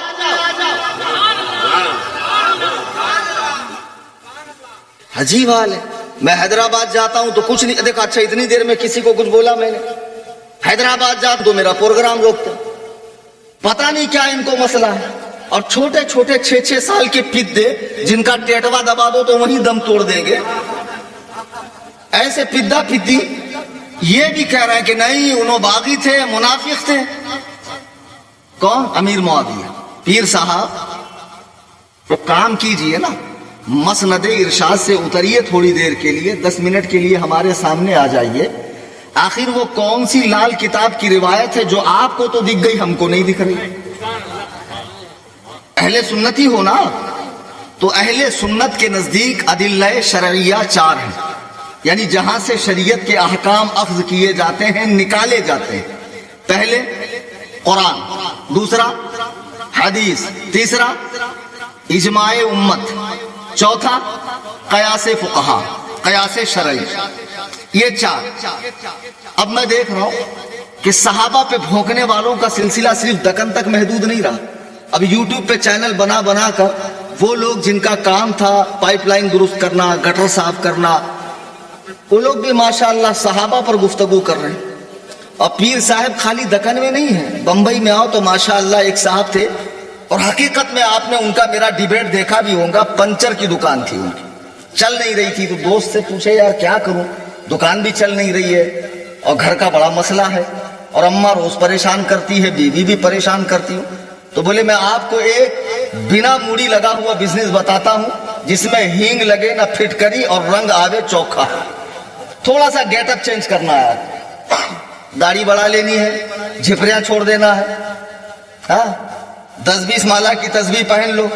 عجیب حال ہے. میں حیدرآباد جاتا ہوں تو کچھ نہیں دیکھا, اچھا اتنی دیر میں کسی کو کچھ بولا میں نے. حیدرآباد جاتا تو میرا پروگرام روکتا, پتہ نہیں کیا ان کو مسئلہ ہے. اور چھوٹے 6 سال کے پدے جن کا ٹیٹوا دبا دو تو وہیں دم توڑ دیں گے. ایسے پدا پدی یہ بھی کہہ رہے ہیں کہ نہیں انہوں باغی تھے, منافق تھے. کون؟ امیر معاویہ. پیر صاحب تو کام کیجئے نا, مسند ارشاد سے اتریے تھوڑی دیر کے لیے, 10 منٹ کے لیے ہمارے سامنے آ جائیے. آخر وہ کون سی لال کتاب کی روایت ہے جو آپ کو تو دکھ گئی ہم کو نہیں دکھ رہی؟ اہل سنتی ہو نا, تو اہل سنت کے نزدیک ادلہ شرعیہ 4 ہیں, یعنی جہاں سے شریعت کے احکام اخذ کیے جاتے ہیں, نکالے جاتے ہیں. پہلے قرآن, دوسرا حدیث, تیسرا اجماع امت, چوتھا قیاس فقہا, قیاس شرعی. یہ 4. اب میں دیکھ رہا ہوں کہ صحابہ پہ بھونکنے والوں کا سلسلہ صرف دکن تک محدود نہیں رہا. اب یوٹیوب پہ چینل بنا کر وہ لوگ جن کا کام تھا پائپ لائن درست کرنا, گٹر صاف کرنا, وہ لوگ بھی ماشاءاللہ صحابہ پر گفتگو کر رہے ہیں. اور پیر صاحب خالی دکن میں نہیں ہیں, بمبئی میں آؤ تو ماشاءاللہ ایک صاحب تھے, اور حقیقت میں آپ نے ان کا میرا ڈیبیٹ دیکھا بھی ہوگا. پنچر کی دکان تھی ان کی, چل نہیں رہی تھی, تو دوست سے پوچھے یار کیا کروں, دکان بھی چل نہیں رہی ہے اور گھر کا بڑا مسئلہ ہے, اور اماں روز پریشان کرتی ہے, بیوی بھی پریشان کرتی ہوں. تو بولے میں آپ کو ایک بنا موڑی لگا ہوا بزنس بتاتا ہوں جس میں ہینگ لگے نہ پھٹکری اور رنگ آوے چوکھا. تھوڑا سا گیٹ اپ چینج کرنا ہے, داڑھی بڑھا لینی ہے, جھپریاں چھوڑ دینا ہے, 10-20 مالا کی تسبیح پہن لو,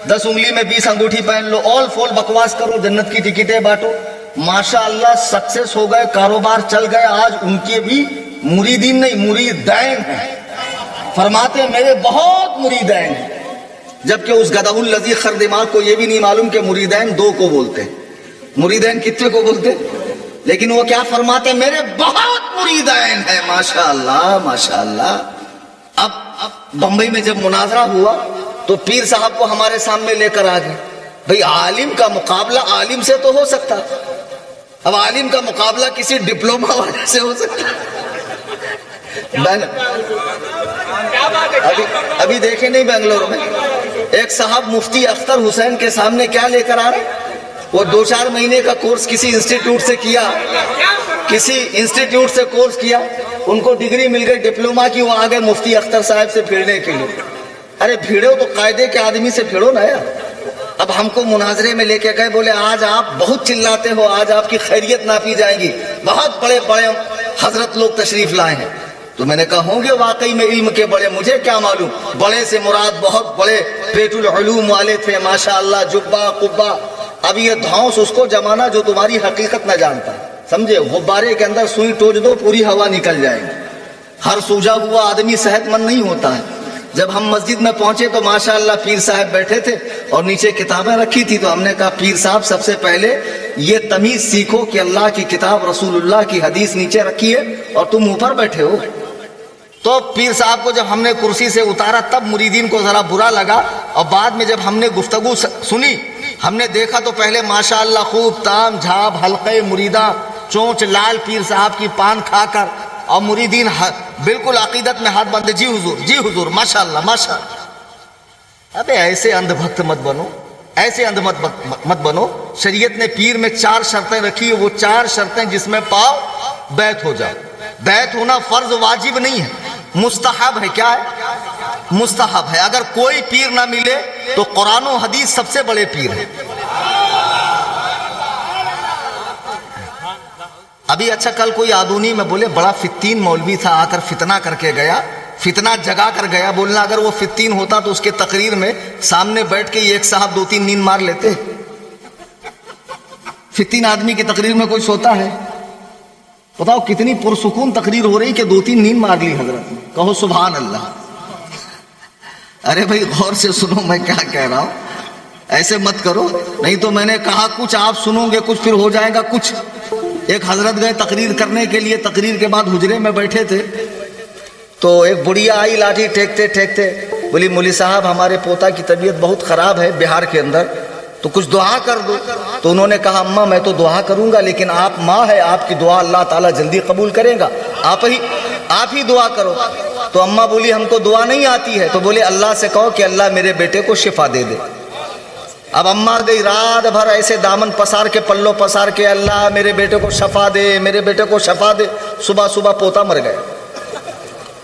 10 انگلی میں 20 انگوٹھی پہن لو, آل فول بکواس کرو, جنت کی ٹکٹیں بانٹو. ماشاءاللہ سکسیس ہو گئے, کاروبار چل گئے. آج ان کے بھی مریدین نہیں مریدین ہیں. فرماتے ہیں میرے بہت مریدین ہیں, جبکہ اس گدہ الذی خردماغ کو یہ بھی نہیں معلوم کہ مریدین دو کو بولتے ہیں. مریدین کتنے کو بولتے ہیں؟ لیکن وہ کیا فرماتے ہیں؟ میرے بہت مریدین ہیں. ماشاء اللہ ماشاء اللہ. اب بمبئی میں جب مناظرہ ہوا تو پیر صاحب کو ہمارے سامنے لے کر آ گئے. بھئی عالم کا مقابلہ عالم سے تو ہو سکتا، اب عالم کا مقابلہ کسی ڈپلومہ والے سے ہو سکتا. ابھی دیکھیں نہیں بنگلور میں ایک صاحب مفتی اختر حسین کے سامنے کیا لے کر آ رہے؟ وہ 2-4 مہینے کا کورس کسی انسٹیٹیوٹ سے کیا، کورس کیا، ان کو ڈگری مل گئی ڈپلوما کی، وہ آگے مفتی اختر صاحب سے بھیڑنے کے لیے. ارے بھیڑو تو قاعدے کے آدمی سے بھیڑو نا یار. اب ہم کو مناظرے میں لے کے گئے، بولے آج آپ بہت چلاتے ہو، آج آپ کی خیریت ناپی جائے گی، بہت بڑے بڑے حضرت لوگ تشریف لائے ہیں. تو میں نے کہا ہوں گے واقعی میں علم کے بڑے، مجھے کیا معلوم. بڑے سے مراد بہت بڑے پیٹ العلوم والے تھے ماشاءاللہ، جبہ قبہ. اب یہ دھونس اس کو جمانا جو تمہاری حقیقت نہ جانتا، سمجھے. غبارے کے اندر سوئی ٹوچ دو، پوری ہوا نکل جائے گی. ہر سوجا ہوا آدمی صحت مند نہیں ہوتا ہے. جب ہم مسجد میں پہنچے تو ماشاءاللہ پیر صاحب بیٹھے تھے اور نیچے کتابیں رکھی تھی. تو ہم نے کہا پیر صاحب سب سے پہلے یہ تمیز سیکھو کہ اللہ کی کتاب رسول اللہ کی حدیث نیچے رکھی ہے اور تم اوپر بیٹھے ہو. تو پیر صاحب کو جب ہم نے کرسی سے اتارا تب مریدین کو ذرا برا لگا، اور بعد میں جب ہم نے گفتگو سنی ہم نے دیکھا تو پہلے ماشاءاللہ خوب تام جھاپ حلقے مریدہ چونچ لال پیر صاحب کی پان کھا کر، اور مریدین بالکل عقیدت میں ہاتھ باندھے، جی حضور جی حضور ماشاءاللہ ماشاءاللہ. ابے ایسے اندھ بھکت مت بنو، ایسے اندھ مت بنو. شریعت نے پیر میں 4 شرطیں رکھی ہیں، وہ 4 شرطیں جس میں پاؤ بیعت ہو جاؤ. بیعت ہونا فرض واجب نہیں ہے، مستحب ہے. کیا ہے؟ مستحب ہے. اگر کوئی پیر نہ ملے تو قرآن و حدیث سب سے بڑے پیر ہیں. ابھی اچھا کل کوئی آدونی میں بولے بڑا فتین مولوی تھا، آ کر فتنہ کر کے گیا، فتنہ جگا کر گیا. بولنا اگر وہ فتین ہوتا تو اس کے تقریر میں سامنے بیٹھ کے ایک صاحب 2-3 نیند مار لیتے. فتین آدمی کی تقریر میں کوئی سوتا ہے؟ بتاؤ کتنی پرسکون تقریر ہو رہی کہ 2-3 نیند مار لی حضرت نے. کہو سبحان اللہ. ارے بھائی غور سے سنو میں کیا کہہ رہا ہوں، ایسے مت کرو. نہیں تو میں نے کہا کچھ آپ سنو گے، کچھ پھر ہو جائے گا کچھ. ایک حضرت گئے تقریر کرنے کے لیے، تقریر کے بعد حجرے میں بیٹھے تھے تو ایک بڑھیا آئی لاٹھی ٹھیکتے ٹھیکتے، بولی مولوی صاحب ہمارے پوتا کی طبیعت بہت خراب ہے بہار کے اندر، تو کچھ دعا کر دو. تو انہوں نے کہا اماں میں تو دعا کروں گا لیکن آپ ماں ہے، آپ کی دعا اللہ تعالیٰ جلدی قبول کرے گا، آپ ہی دعا کرو. تو اماں بولی ہم کو دعا نہیں آتی ہے. تو بولے اللہ سے کہو کہ اللہ میرے بیٹے کو شفا دے دے. اب اماں گئی رات بھر ایسے دامن پسار کے پلو پسار کے، اللہ میرے بیٹے کو شفا دے، میرے بیٹے کو شفا دے. صبح پوتا مر گیا.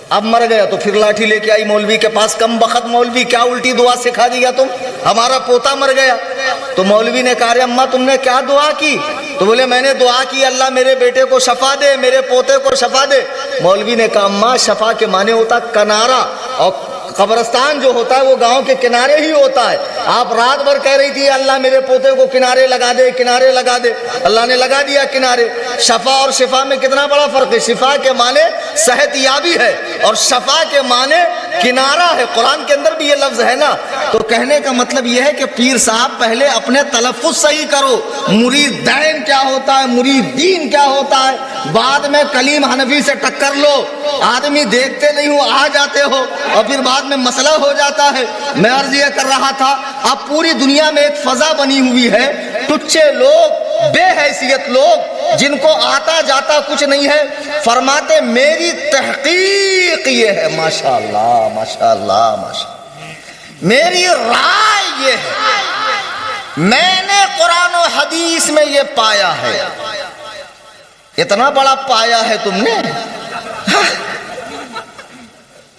اب مر گیا تو پھر لاٹھی لے کے آئی مولوی کے پاس. کم بخت مولوی، کیا الٹی دعا سکھا دیا تم، ہمارا پوتا مر گیا. تو مولوی نے کہا اماں تم نے کیا دعا کی؟ تو بولے میں نے دعا کی اللہ میرے بیٹے کو شفا دے، میرے پوتے کو شفا دے. مولوی نے کہا اماں شفا کے معنی ہوتا کنارہ، اور قبرستان جو ہوتا ہے وہ گاؤں کے کنارے ہی ہوتا ہے. آپ رات بھر کہہ رہی تھی اللہ میرے پوتے کو کنارے لگا دے، کنارے لگا دے. اللہ نے لگا دیا کنارے. شفا اور شفا میں کتنا بڑا فرق ہے. شفا کے معنی صحت یابی ہے اور شفا کے معنی کنارہ ہے. قرآن کے اندر بھی یہ لفظ ہے نا. تو کہنے کا مطلب یہ ہے کہ پیر صاحب پہلے اپنے تلفظ صحیح کرو. مریدین کیا ہوتا ہے، مریدین کیا ہوتا ہے، بعد میں کلیم حنفی سے ٹکر لو. آدمی دیکھتے نہیں ہو، آ جاتے ہو اور پھر بعد میں مسئلہ ہو جاتا ہے. میں عرض یہ کر رہا تھا اب پوری دنیا میں ایک فضا بنی ہوئی ہے، ٹچے لوگ، بے حیثیت لوگ جن کو آتا جاتا کچھ نہیں ہے، فرماتے میری تحقیق یہ ہے. ماشاءاللہ ماشاءاللہ ماشاءاللہ. میری رائے یہ ہے، میں نے قرآن و حدیث میں یہ پایا ہے. اتنا بڑا پایا ہے تم نے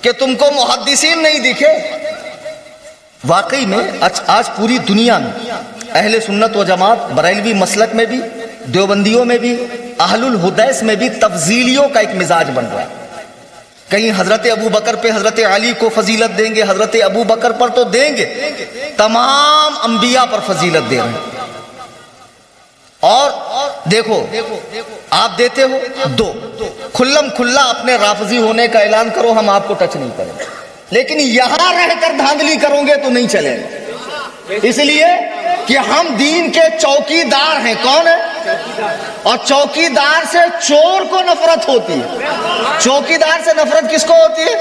کہ تم کو محدثین نہیں دکھے. واقعی میں آج پوری دنیا میں اہل سنت و جماعت، بریلوی مسلک میں بھی، دیوبندیوں میں بھی، اہل الحدیث میں بھی تفضیلیوں کا ایک مزاج بن رہا ہے. کہیں حضرت ابو بکر پہ حضرت علی کو فضیلت دیں گے، حضرت ابو بکر پر تو دیں گے، تمام انبیاء پر فضیلت دے رہے ہیں. اور دیکھو آپ دیتے ہو دو، کھلم کھلا اپنے رافضی ہونے کا اعلان کرو، ہم آپ کو ٹچ نہیں کریں. لیکن یہاں رہ کر دھاندلی کرو گے تو نہیں چلے گا، اس لیے کہ ہم دین کے چوکیدار ہیں۔ کون ہے؟ اور چوکیدار سے چور کو نفرت ہوتی ہے، چوکیدار سے نفرت کس کو ہوتی ہے؟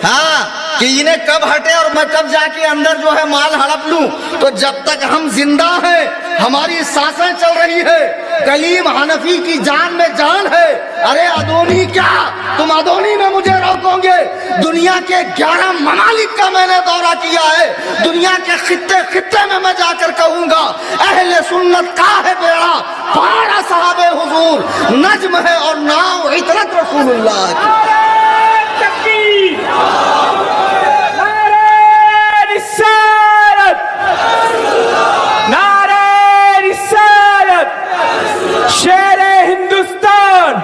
ہاں، کہ انہیں کب ہٹے اور میں کب جا کے اندر جو ہے مال ہڑپ لوں۔ تو جب تک ہم زندہ ہیں، ہماری سانسیں چل رہی ہے، کلیم حنفی کی جان میں جان ہے۔ ارے ادونی کیا، تم ادونی میں مجھے روکو گے؟ دنیا کے 11 ممالک کا میں نے دورہ کیا ہے، دنیا کے خطے خطے میں جا کر کہوں گا اہل سنت کا ہے بیڑا پار اصحاب حضور، نجم ہے اور ناؤ عطرت رسول اللہ کی۔ شیر ہندوستان،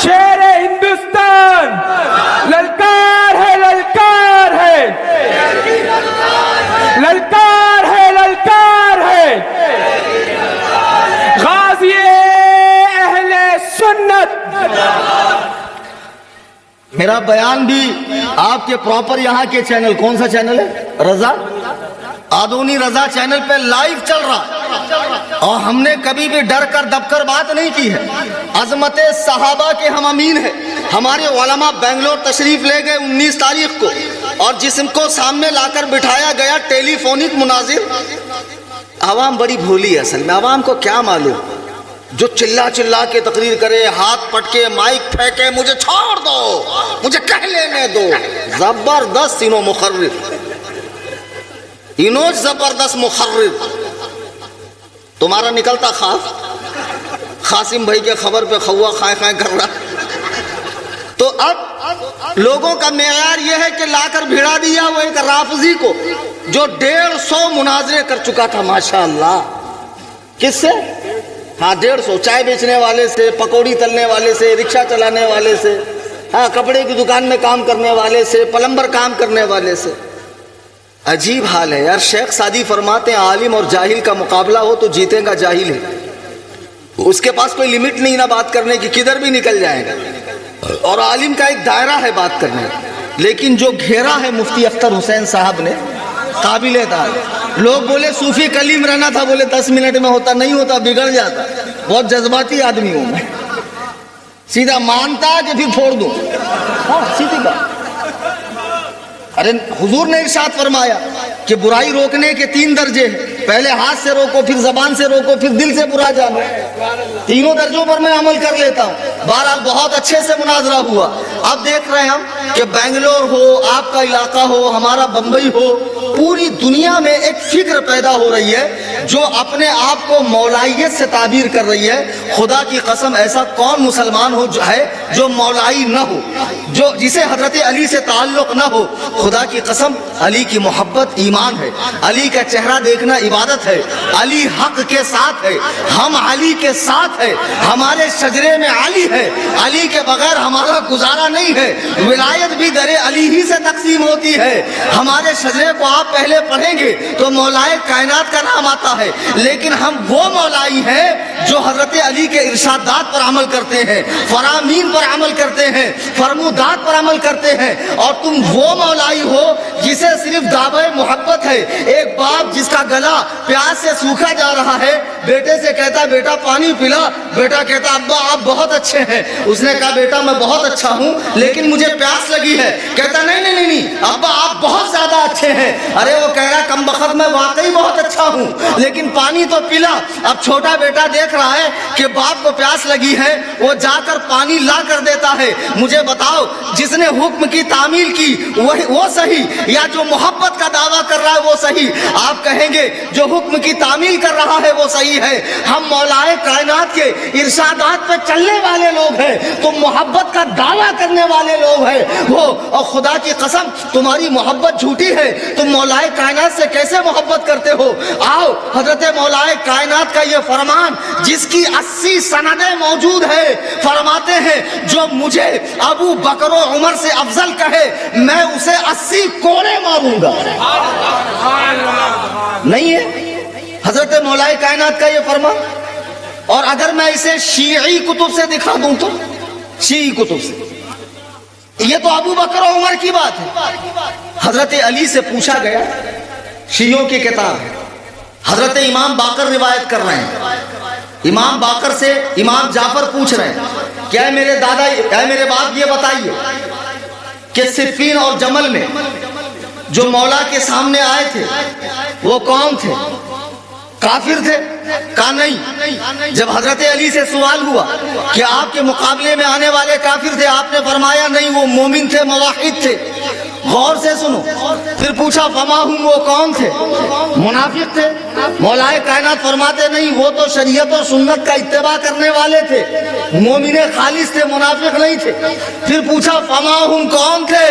شیر ہندوستان، للکار ہے، للکار ہے، للکار ہے، للکار ہے، غازی اہل سنت۔ میرا بیان بھی آپ کے پراپر یہاں کے چینل، کون سا چینل ہے؟ رضا آدونی رضا چینل پہ لائیو چل رہا ہے، اور ہم نے کبھی بھی ڈر کر دب کر بات نہیں کی ہے۔ عظمت صحابہ کے ہم امین ہیں۔ ہمارے علماء بنگلور تشریف لے گئے 19 تاریخ کو، اور جسم کو سامنے لا کر بٹھایا گیا ٹیلی فونک مناظر۔ عوام بڑی بھولی ہے، اصل میں عوام کو کیا معلوم، جو چلا چلا کے تقریر کرے، ہاتھ پٹکے، مائک پھینکے، مجھے چھوڑ دو، مجھے کہہ لینے دو۔ زبردست انہوں مخرر، انہوں زبردست مخرر۔ تمہارا نکلتا خاص قاسم بھائی کے خبر پہ خوا خائیں خائیں کر رہا۔ تو اب لوگوں کا معیار یہ ہے کہ لا کر بھیڑا دیا وہ ایک رافضی کو جو 150 مناظرے کر چکا تھا، ماشاءاللہ۔ کس سے؟ ہاں 150، چائے بیچنے والے سے، پکوڑی تلنے والے سے، رکشہ چلانے والے سے، ہاں کپڑے کی دکان میں کام کرنے والے سے، پلمبر کام کرنے والے سے۔ عجیب حال ہے یار۔ شیخ سعدی فرماتے ہیں عالم اور جاہل کا مقابلہ ہو تو جیتے گا جاہل ہے، اس کے پاس کوئی لمٹ نہیں نہ بات کرنے کی، کدھر بھی نکل جائے گا، اور عالم کا ایک دائرہ ہے بات کرنے کا۔ لیکن جو گھیرا ہے مفتی اختر حسین صاحب نے، قابل تعریف۔ لوگ بولے صوفی کلیم رہنا تھا، بولے 10 منٹ میں ہوتا، نہیں ہوتا، بگڑ جاتا۔ بہت جذباتی آدمی ہوں میں، سیدھا مانتا کہ پھر پھوڑ دوں، ہاں سیدھی بات۔ ارے حضور نے ارشاد فرمایا کہ برائی روکنے کے 3 درجے ہیں، پہلے ہاتھ سے روکو، پھر زبان سے روکو، پھر دل سے برا جانو۔ تینوں درجوں پر میں عمل کر لیتا ہوں۔ بہرحال بہت اچھے سے مناظرہ ہوا۔ اب دیکھ رہے ہیں ہم کہ بنگلور ہو، آپ کا علاقہ ہو، ہمارا بمبئی ہو، پوری دنیا میں ایک فکر پیدا ہو رہی ہے جو اپنے آپ کو مولائیت سے تعبیر کر رہی ہے۔ خدا کی قسم ایسا کون مسلمان ہو جو مولائی نہ ہو، جو جسے حضرت علی سے تعلق نہ ہو؟ خدا کی قسم علی کی محبت ایمان ہے، علی کا چہرہ دیکھنا عبادت ہے، علی حق کے ساتھ ہے، ہم علی کے ساتھ ہے، ہمارے شجرے میں علی ہے، علی کے بغیر ہمارا گزارا نہیں ہے۔ ولایت بھی در علی ہی سے تقسیم ہوتی ہے۔ ہمارے شجرے کو آپ پہلے پڑھیں گے تو مولائے کائنات کا نام آتا ہے، لیکن ہم وہ مولائی ہیں جو حضرت علی کے ارشادات پر عمل کرتے ہیں، فرامین پر عمل کرتے ہیں، فرمودات پر عمل کرتے ہیں۔ اور تم وہ مولائی ہو جسے صرف دعوی محبت ہے۔ ایک باپ جس کا گلا پیاس سے سوکھا جا رہا ہے، بیٹے سے کہتا بیٹا پانی پلا، بیٹا کہتا ابا آپ بہت اچھے ہیں۔ اس نے کہا بیٹا میں بہت اچھا ہوں لیکن مجھے پیاس لگی ہے۔ کہتا نہیں نہیں نہیں ابا آپ بہت زیادہ اچھے ہیں۔ ارے وہ کہہ رہا کم بخت میں واقعی بہت اچھا ہوں لیکن پانی تو پلا۔ اب چھوٹا بیٹا دیکھ رہا ہے کہ باپ کو پیاس لگی ہے، وہ جا کر پانی لا کر دیتا ہے۔ مجھے بتاؤ جس نے حکم کی تعمیل کی وہ صحیح یا جو محبت کا دعویٰ کر رہا ہے وہ صحیح؟ آپ کہیں گے جو حکم کی تعمیل کر رہا ہے وہ صحیح ہے۔ ہم مولائے کائنات کے ارشادات پہ چلنے والے لوگ ہیں، تم محبت کا دعویٰ کرنے والے لوگ ہیں وہ، اور خدا کی قسم تمہاری محبت جھوٹی ہے۔ تم مولائے کائنات سے کیسے محبت کرتے ہو؟ آؤ حضرت مولائے کائنات کا یہ فرمان جس کی 80 سندیں موجود ہے، فرماتے ہیں جو مجھے ابو بکر و عمر سے افضل کہے میں اسے 80 کوڑے ماروں گا۔ نہیں ہے حضرت مولائے کائنات کا یہ فرمان؟ اور اگر میں اسے شیعی کتب سے دکھا دوں تو، شیعی کتب سے یہ تو ابو بکر و عمر کی بات ہے. حضرت علی سے پوچھا گیا، شیعوں کی کتاب ہے، حضرت امام باقر روایت کر رہے ہیں. امام باقر سے امام جعفر پوچھ رہے ہیں کہ اے میرے دادا، اے میرے باپ، یہ بتائیے کہ صفین اور جمل میں جو مولا کے سامنے آئے تھے وہ کون تھے؟ کافر تھے؟ کہا نہیں. جب حضرت علی سے سوال ہوا کہ آپ کے مقابلے میں آنے والے کافر تھے، آپ نے فرمایا نہیں، وہ مومن تھے، موحد تھے. غور سے سنو. پھر پوچھا فما ہم، وہ کون تھے؟ منافق تھے؟ مولا کائنات فرماتے نہیں، وہ تو شریعت اور سنت کا اتباع کرنے والے تھے، مومن خالص تھے، منافق نہیں تھے. پھر پوچھا فما ہم، کون تھے؟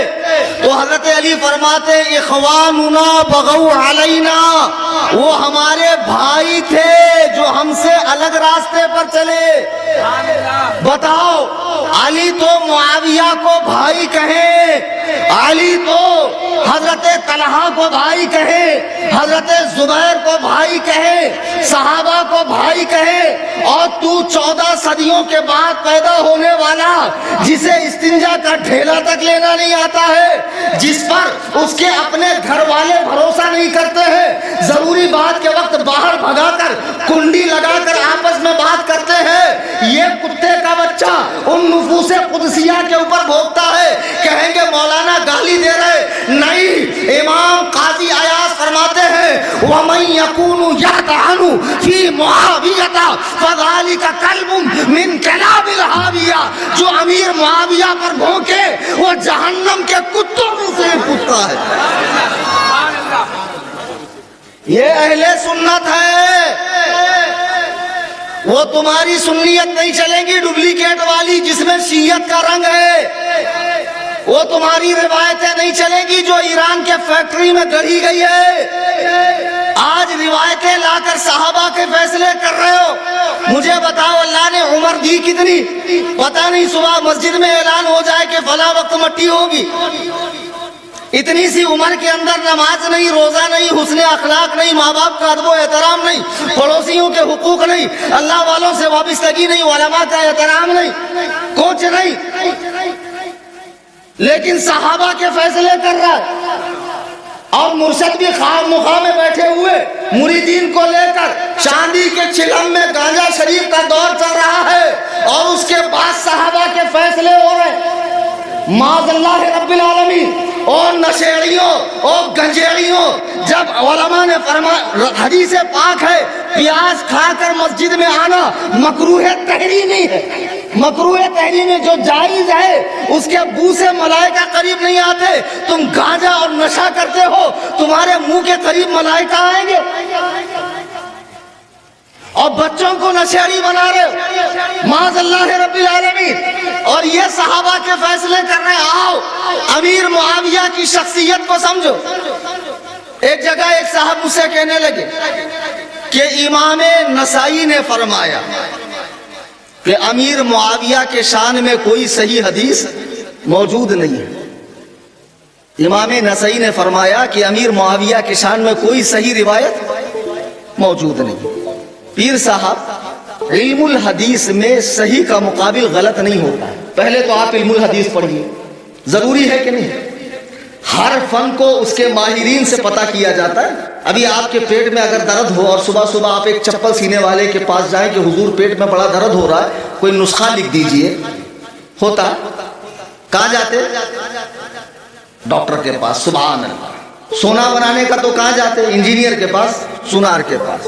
تو حضرت علی فرماتے اخواننا بغوا علینا، وہ ہمارے بھائی تھے جو ہم سے الگ راستے پر چلے. بتاؤ، علی تو معاویہ کو بھائی کہیں، علی تو حضرت طلحہ کو بھائی کہے، حضرت زبیر کو بھائی کہے، صحابہ کو بھائی کہے، اور تو 14 صدیوں کے بعد پیدا ہونے والا جسے استنجا کا ڈھیلا تک لینا نہیں آتا ہے، جس پر اس کے اپنے گھر والے بھروسہ نہیں کرتے ہیں، ضروری بات کے وقت باہر بھگا کر کنڈی لگا کر آپس میں بات کرتے ہیں، یہ کتے کا بچہ ان نفوس قدسیہ کے اوپر بھوکتا ہے. کہیں گے مولانا گالی دے رہے، نہیں. امام قاضی عیاض فرماتے ہیں وَمَن يَكُونُ يَطْعَنُ فِي مُعَاوِيَةَ فَذَلِكَ كَلْبٌ مِّن كَلَابِ الْحَاوِيَةِ، جو امیر معاویہ پر بھونکے وہ جہنم کے کتوں میں سے کتا ہے. یہ اہل سنت ہے. وہ تمہاری سنیت نہیں چلیں گی ڈپلیکیٹ والی جس میں شیعت کا رنگ ہے. وہ تمہاری روایتیں نہیں چلیں گی جو ایران کے فیکٹری میں گڑھی گئی ہے. آج روایتیں لا کر صحابہ کے فیصلے کر رہے ہو. مجھے بتاؤ اللہ نے عمر دی کتنی؟ پتہ نہیں. صبح مسجد میں اعلان ہو جائے کہ فلاں وقت مٹی ہوگی، اتنی سی عمر کے اندر نماز نہیں، روزہ نہیں، حسن اخلاق نہیں، ماں باپ کا ادب و احترام نہیں، پڑوسیوں کے حقوق نہیں، اللہ والوں سے وابستگی نہیں، علماء کا احترام نہیں، کچھ نہیں. لیکن صحابہ کے فیصلے کر رہا ہے. اور مرشد بھی خام مخام میں بیٹھے ہوئے مریدین کو لے کر چاندی کے چلم میں گانجا شریف کا دور چل رہا ہے، اور اس کے بعد صحابہ کے فیصلے ہو رہے ہیں. معاذ اللہ رب العالمین. اور نشیڑیوں اور گنجیڑیوں، جب علماء نے فرمایا، حدیث پاک ہے، پیاز کھا کر مسجد میں آنا مکروہ تحریمی ہے. مکروہ تحریمی جو جائز ہے اس کے بو سے ملائکہ قریب نہیں آتے. تم گانجا اور نشہ کرتے ہو، تمہارے منہ کے قریب ملائکہ آئیں گے. اور بچوں کو نشیڑی بنا رہے، معاذ اللہ رب العالمین. اور یہ صحابہ کے فیصلے کر رہے. آؤ امیر معاویہ کی شخصیت کو سمجھو. ایک جگہ ایک صاحب مجھ سے کہنے لگے کہ امام نسائی نے فرمایا کہ امیر معاویہ کے شان میں کوئی صحیح حدیث موجود نہیں ہے. امام نسائی نے فرمایا کہ امیر معاویہ کے شان میں کوئی صحیح روایت موجود نہیں. پیر صاحب، علم الحدیث میں صحیح کا مقابل غلط نہیں ہوتا ہے. پہلے تو آپ علم الحدیث پڑھیے، ضروری ہے کہ نہیں؟ ہر فن کو اس کے ماہرین سے پتہ کیا جاتا ہے. ابھی آپ کے پیٹ میں اگر درد ہو اور صبح صبح آپ ایک چپل سینے والے کے پاس جائیں کہ حضور پیٹ میں بڑا درد ہو رہا ہے، کوئی نسخہ لکھ دیجئے، ہوتا؟ کہاں جاتے؟ ڈاکٹر کے پاس. سبحان اللہ. سونا بنانے کا تو کہاں جاتے؟ انجینئر کے پاس، سونار کے پاس،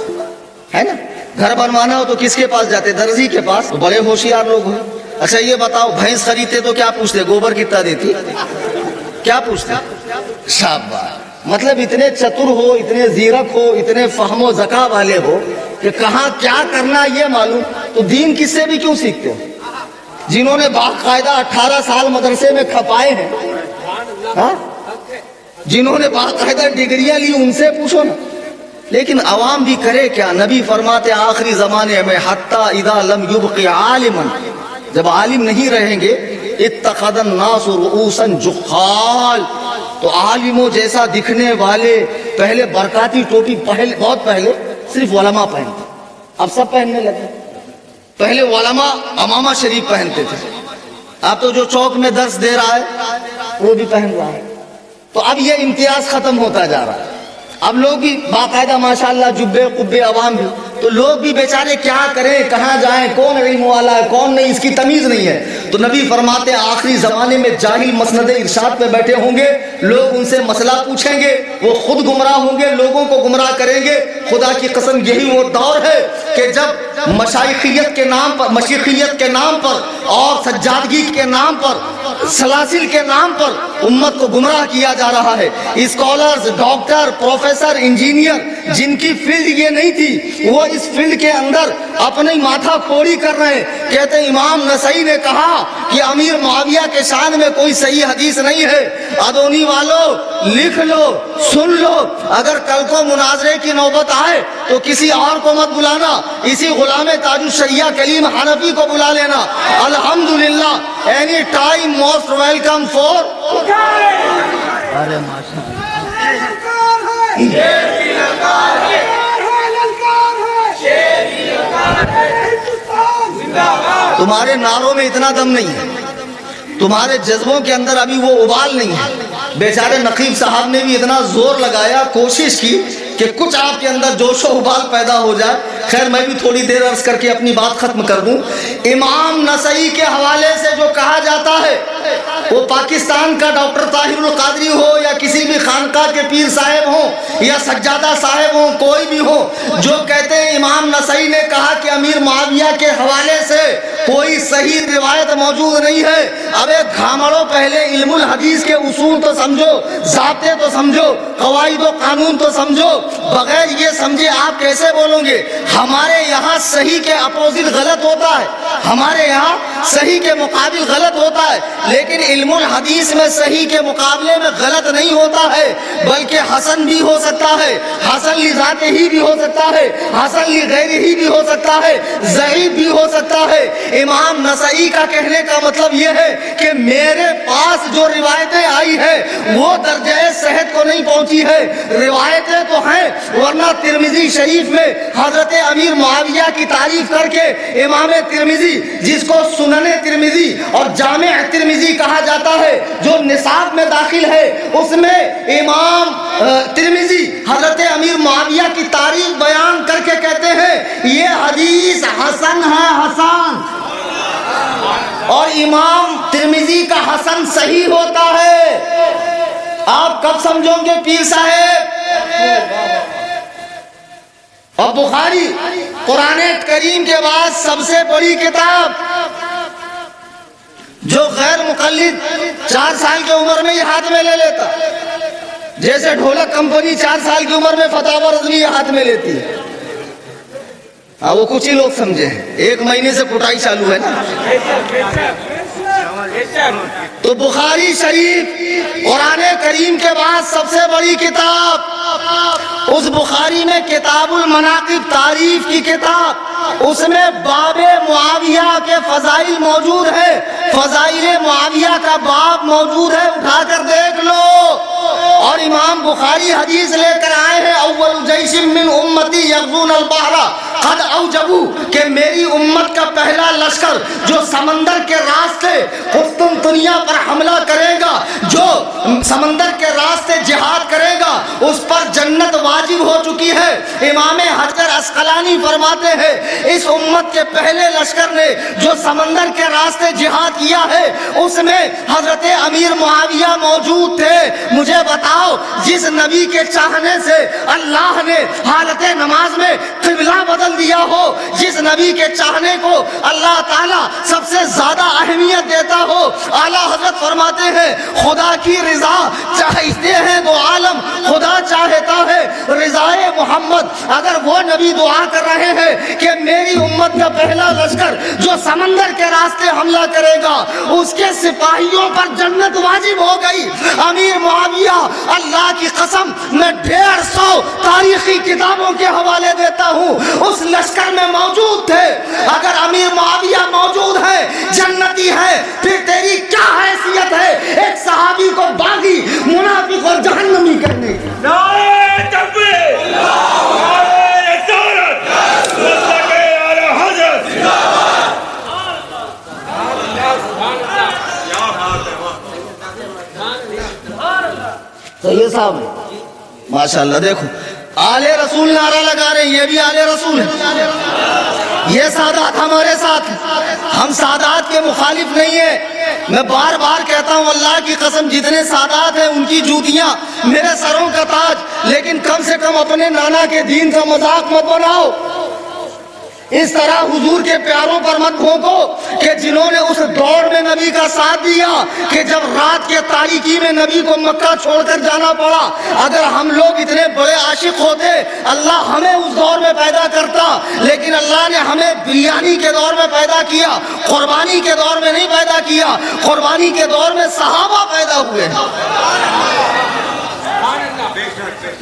ہے نا. گھر بنوانا ہو تو کس کے پاس جاتے؟ درزی کے پاس. بڑے ہوشیار لوگ ہیں. اچھا یہ بتاؤ، بھینس خریدتے تو کیا پوچھتے؟ گوبر کتنا دیتی؟ کیا پوچھتے؟ شاباش. مطلب اتنے چتر ہو، اتنے زیرک ہو، اتنے فہم و ذکا والے ہو کہ کہاں کیا کرنا یہ معلوم. تو دین کس سے بھی کیوں سیکھتے ہو؟ جنہوں نے باقاعدہ 18 سال مدرسے میں کھپائے ہیں، جنہوں نے باقاعدہ ڈگریاں لی، ان سے پوچھو نا. لیکن عوام بھی کرے کیا؟ نبی فرماتے آخری زمانے میں حتی اذا لم یبق عالما، جب عالم نہیں رہیں گے، اتخذ الناس رؤوسا جخال، تو عالموں جیسا دکھنے والے پہلے برکاتی ٹوپی بہت پہلے صرف علماء پہنتے، اب سب پہننے لگے. پہلے علماء امامہ شریف پہنتے تھے. اب تو جو چوک میں درس دے رہا ہے وہ بھی پہن رہا ہے. تو اب یہ امتیاز ختم ہوتا جا رہا ہے. اب لوگ بھی باقاعدہ ماشاءاللہ جبے قبے عوام بھی, تو لوگ بھی بیچارے کیا کریں, کہاں جائیں, کون علم والا ہے کون نہیں, اس کی تمیز نہیں ہے. تو نبی فرماتے ہیں آخری زمانے میں جاہل مسند ارشاد پہ بیٹھے ہوں گے, لوگ ان سے مسئلہ پوچھیں گے, وہ خود گمراہ ہوں گے, لوگوں کو گمراہ کریں گے. خدا کی قسم یہی وہ دور ہے کہ جب مشائخیت کے نام پر اور سجادگی کے نام پر, سلاسل کے نام پر امت کو گمراہ کیا جا رہا ہے. اسکالرز, ڈاکٹر, پروفیسر, انجینئر جن کی فیلڈ یہ نہیں تھی, وہ اس فیلڈ کے اندر اپنی ماتھا پھوڑی کر رہے ہیں. کہتے ہیں امام نسائی نے کہا کہ امیر معاویہ کے شان میں کوئی صحیح حدیث نہیں ہے. ادونی والو لکھ لو, سن لو, اگر کل کو مناظرے کی نوبت آئے تو کسی اور کو مت بلانا, اسی غلام تاج الشریعہ کلیم حنفی کو بلا لینا. الحمدللہ, any time most welcome for. ارے تمہارے نعروں میں اتنا دم نہیں ہے, تمہارے جذبوں کے اندر ابھی وہ ابال نہیں ہے. بیچارے نقیب صاحب نے بھی اتنا زور لگایا, کوشش کی کہ کچھ آپ کے اندر جوش و ابال پیدا ہو جائے. خیر میں بھی تھوڑی دیر عرض کر کے اپنی بات ختم کر دوں. امام نسائی کے حوالے سے جو کہا جاتا ہے, وہ پاکستان کا ڈاکٹر طاہر القادری ہو یا کسی بھی خانقاہ کے پیر صاحب ہوں یا سجادہ صاحب ہوں, کوئی بھی ہو, جو کہتے ہیں امام نسائی نے کہا کہ امیر معاویہ کے حوالے سے کوئی صحیح روایت موجود نہیں ہے. ابے گھامڑو, پہلے علم الحدیث کے اصول تو سمجھو, ضابطے تو سمجھو, قواعد و قانون تو سمجھو. بغیر یہ سمجھے آپ کیسے بولو گے؟ ہمارے یہاں صحیح کے اپوزٹ غلط ہوتا ہے, ہمارے یہاں صحیح کے مقابل غلط ہوتا ہے, لیکن علم الحدیث میں صحیح کے مقابلے میں غلط نہیں ہوتا ہے, بلکہ حسن بھی ہو سکتا ہے, حسن لذات ہی بھی ہو سکتا ہے, حسن لغیر ہی بھی ہو سکتا ہے, ضعیف بھی ہو سکتا ہے. امام نسائی کا کہنے کا مطلب یہ ہے کہ میرے پاس جو روایتیں آئی ہیں وہ درجہ صحت کو نہیں پہنچی ہے. روایتیں تو ہیں, ورنہ ترمذی شریف میں حضرت امیر معاویہ کی تعریف کر کے امام ترمذی, جس کو سنن ترمذی اور جامع ترمذی کہا جاتا ہے, جو نصاب میں داخل ہے, اس میں امام ترمذی حضرت امیر معاویہ کی تعریف بیان کر کے کہتے ہیں یہ حدیث حسن ہے, حسن. اور امام ترمذی کا حسن صحیح ہوتا ہے. آپ کب سمجھو گے پیر صاحب؟ اور بخاری قرآن کریم کے بعد سب سے بڑی کتاب, جو غیر مقلد 4 سال کی عمر میں یہ ہاتھ میں لے لیتا, جیسے ڈھولک کمپنی 4 سال کی عمر میں فتاوی رضوی ہاتھ میں لیتی ہے. وہ کچھ ہی لوگ سمجھے, 1 مہینے سے کٹائی چالو ہے نا. تو بخاری شریف قرآن کریم کے بعد سب سے بڑی کتاب, اس بخاری میں کتاب المناقب, تعریف کی کتاب, اس میں باب معاویہ کے فضائل موجود ہے, فضائل معاویہ کا باب موجود ہے, اٹھا کر دیکھ لو. اور امام بخاری حدیث لے کر آئے ہیں اول جیش من امتی یغزون البحر قد اوجبو, کہ میری امت کا پہلا لشکر جو سمندر کے راستے قسطنطنیہ پر حملہ کرے گا, جو سمندر کے راستے جہاد کرے گا, اس پر جنت واجب ہو چکی ہے. امام حجر عسقلانی فرماتے ہیں اس امت کے پہلے لشکر نے جو سمندر کے راستے جہاد کیا ہے, اس میں حضرت امیر معاویہ موجود تھے. مجھے بتاؤ, جس نبی کے چاہنے سے اللہ نے حالت نماز میں قبلہ بدل دیا ہو, جس نبی کے چاہنے کو اللہ تعالیٰ سب سے زیادہ اہمیت دیتا ہو, اعلیٰ حضرت فرماتے ہیں خدا کی رضا چاہتے ہیں دو عالم, خدا چاہتا ہے رضائے محمد. اگر وہ نبی دعا کر رہے ہیں کہ میری امت کا پہلا لشکر جو سمندر کے راستے حملہ کرے گا اس کے سپاہیوں پر جنت واجب ہو گئی, امیر معاویہ اللہ کی قسم میں 150 تاریخی کتابوں کے حوالے دیتا ہوں, اس لشکر میں موجود تھے. اگر امیر معاویہ موجود ہے, جنتی ہے, پھر تیری کیا حیثیت ہے ایک صحابی کو باغی, منافق اور جہنمی کرنے کی؟ نعرہ تکبیر, نعرہ رسالت, مطلق اعلی حضرت. سید صاحب ماشاءاللہ دیکھو آل رسول نعرہ لگا رہے ہیں، یہ بھی آل رسول ہے، یہ سادات ہمارے ساتھ ہیں، ہم سادات کے مخالف نہیں ہیں۔ میں بار بار کہتا ہوں اللہ کی قسم جتنے سادات ہیں ان کی جوتیاں میرے سروں کا تاج، لیکن کم سے کم اپنے نانا کے دین کا مذاق مت بناؤ، اس طرح حضور کے پیاروں پر مت بھونکو کہ جنہوں نے اس دور میں نبی کا ساتھ دیا کہ جب رات کے تاریکی میں نبی کو مکہ چھوڑ کر جانا پڑا۔ اگر ہم لوگ اتنے بڑے عاشق ہوتے اللہ ہمیں اس دور میں پیدا کرتا، لیکن اللہ نے ہمیں بریانی کے دور میں پیدا کیا، قربانی کے دور میں نہیں پیدا کیا۔ قربانی کے دور میں صحابہ پیدا ہوئے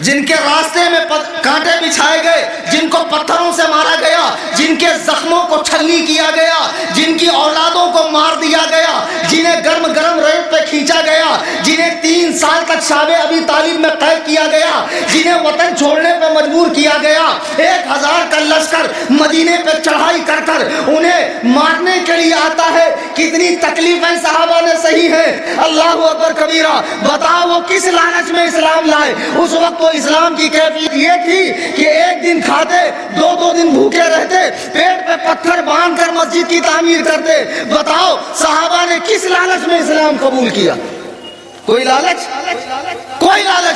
جن کے راستے میں کانٹے بچھائے گئے، جن کو پتھروں سے مارا گیا، جن کے زخموں کو چھلنی کیا گیا، جن کی اولادوں کو مار دیا گیا، جنہیں گرم گرم ریت پہ کھینچا گیا، جنہیں 3 سال تک شعب ابی طالب میں قید کیا گیا، جنہیں وطن چھوڑنے پہ مجبور کیا گیا۔ 1000 کا لشکر مدینے پہ چڑھائی کر کر انہیں مارنے کے لیے آتا ہے۔ کتنی تکلیفیں صحابہ نے سہی ہیں، اللہ اکبر کبیرہ۔ بتاؤ وہ کس لالچ میں اسلام لائے؟ اس وقت تو اسلام کی کیفیت یہ تھی کہ ایک دن کھاتے، 2 دن بھوکے رہتے، پیٹ پہ پتھر باندھ کر مسجد کی تعمیر کرتے۔ بتاؤ صحابہ نے کس لالچ میں اسلام قبول کیا؟ کوئی لالچ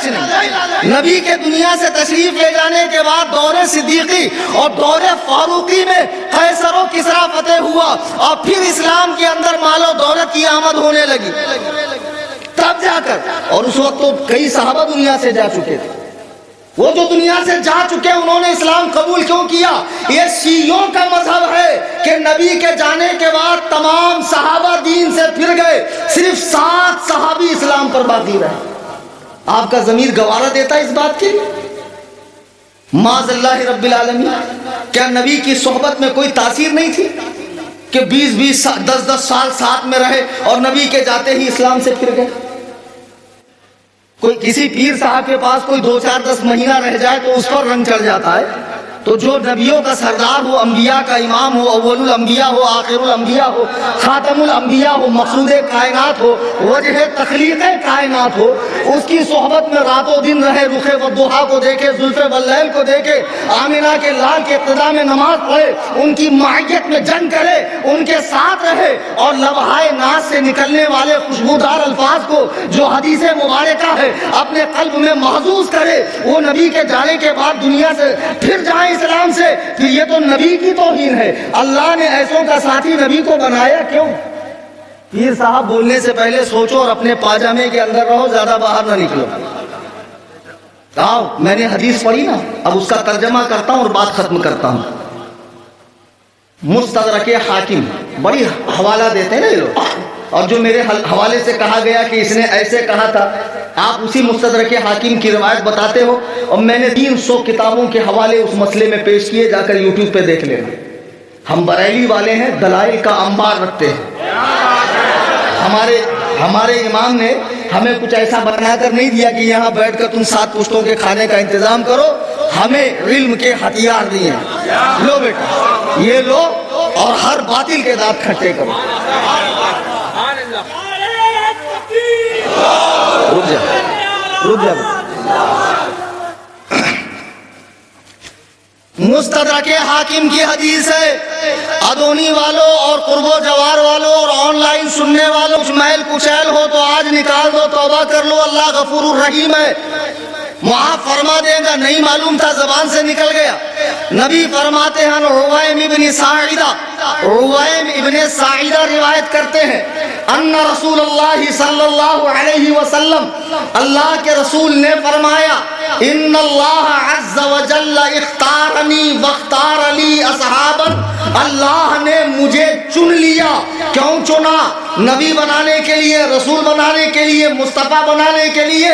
نہیں۔ نبی کے دنیا سے تشریف لے جانے کے بعد دور صدیقی اور دور فاروقی میں قیصر و کسریٰ فتح ہوا، اور پھر اسلام کے اندر مال و دولت کی آمد ہونے لگی، تب جا کر۔ اور اس وقت تو کئی صحابہ دنیا سے جا چکے تھے، وہ جو دنیا سے جا چکے انہوں نے اسلام قبول کیوں کیا؟ یہ شیعوں کا مذہب ہے کہ نبی کے جانے کے بعد تمام صحابہ دین سے پھر گئے، صرف 7 صحابی اسلام پر باقی رہے۔ آپ کا ضمیر گوارا دیتا ہے اس بات کی؟ معاذ اللہ رب العالمین، کیا نبی کی صحبت میں کوئی تاثیر نہیں تھی کہ 20 10 سال ساتھ میں رہے اور نبی کے جاتے ہی اسلام سے پھر گئے؟ کوئی کسی پیر صاحب کے پاس کوئی 2 4 10 مہینہ رہ جائے تو اس پر رنگ چڑھ جاتا ہے، تو جو نبیوں کا سردار ہو، انبیاء کا امام ہو، اول الانبیاء ہو، آخر الانبیاء ہو، خاتم الانبیاء ہو، مقصود کائنات ہو، وجہ تخلیق کائنات ہو، اس کی صحبت میں راتوں دن رہے، رخ والضحیٰ کو دیکھے، زلف واللیل کو دیکھے، آمنہ کے لال کے ابتدا میں نماز پڑھے، ان کی معیت میں جنگ کرے، ان کے ساتھ رہے، اور لبہائے ناز سے نکلنے والے خوشبودار الفاظ کو جو حدیث مبارکہ ہے اپنے قلب میں محفوظ کرے۔ وہ نبی کے جانے کے بعد دنیا سے پھر جائیں اسلام سے، پھر یہ تو نبی کی توہین ہے۔ اللہ نے ایسوں کا ساتھی نبی کو بنایا کیوں؟ پیر صاحب بولنے سے پہلے سوچو اور اپنے پاجامے کے اندر رہو، زیادہ باہر نہ نکلو۔ میں نے حدیث پڑھی نا، اب اس کا ترجمہ کرتا ہوں اور بات ختم کرتا ہوں۔ مستدرک حاکم، بڑی حوالہ دیتے ہیں نا یہ لوگ، اور جو میرے حوالے سے کہا گیا کہ اس نے ایسے کہا تھا، آپ اسی مستدرک حاکم کی روایت بتاتے ہو، اور میں نے 300 کتابوں کے حوالے اس مسئلے میں پیش کیے، جا کر یوٹیوب پہ دیکھ لینا۔ ہم بریلی والے ہیں، دلائل کا انبار رکھتے ہیں۔ ہمارے امام نے ہمیں کچھ ایسا بنا کر نہیں دیا کہ یہاں بیٹھ کر تم 7 پشتوں کے کھانے کا انتظام کرو، ہمیں علم کے ہتھیار دیے ہیں، لو بیٹا یہ لو، اور ہر باطل کے دانت کھٹے کرو۔ رک جا مستدرک حاکم کی حدیث ہے، ادونی والوں اور قرب و جوار والوں اور آن لائن سننے والوں، کچھ میل کچیل ہو تو آج نکال دو، توبہ کر لو، اللہ غفور الرحیم ہے، معاف فرما دے گا۔ نہیں معلوم تھا زبان سے نکل گیا۔ نبی فرماتے ہیں، روائم ابن ساعدہ روایت کرتے ہیں، ان رسول اللہ صلی اللہ علیہ وسلم، اللہ کے رسول نے فرمایا، ان اللہ عز وجل اختارنی واختار لی اصحابا، اللہ نے مجھے چن لیا۔ کیوں چنا؟ نبی بنانے کے لیے، رسول بنانے کے لیے، مصطفیٰ بنانے کے لیے،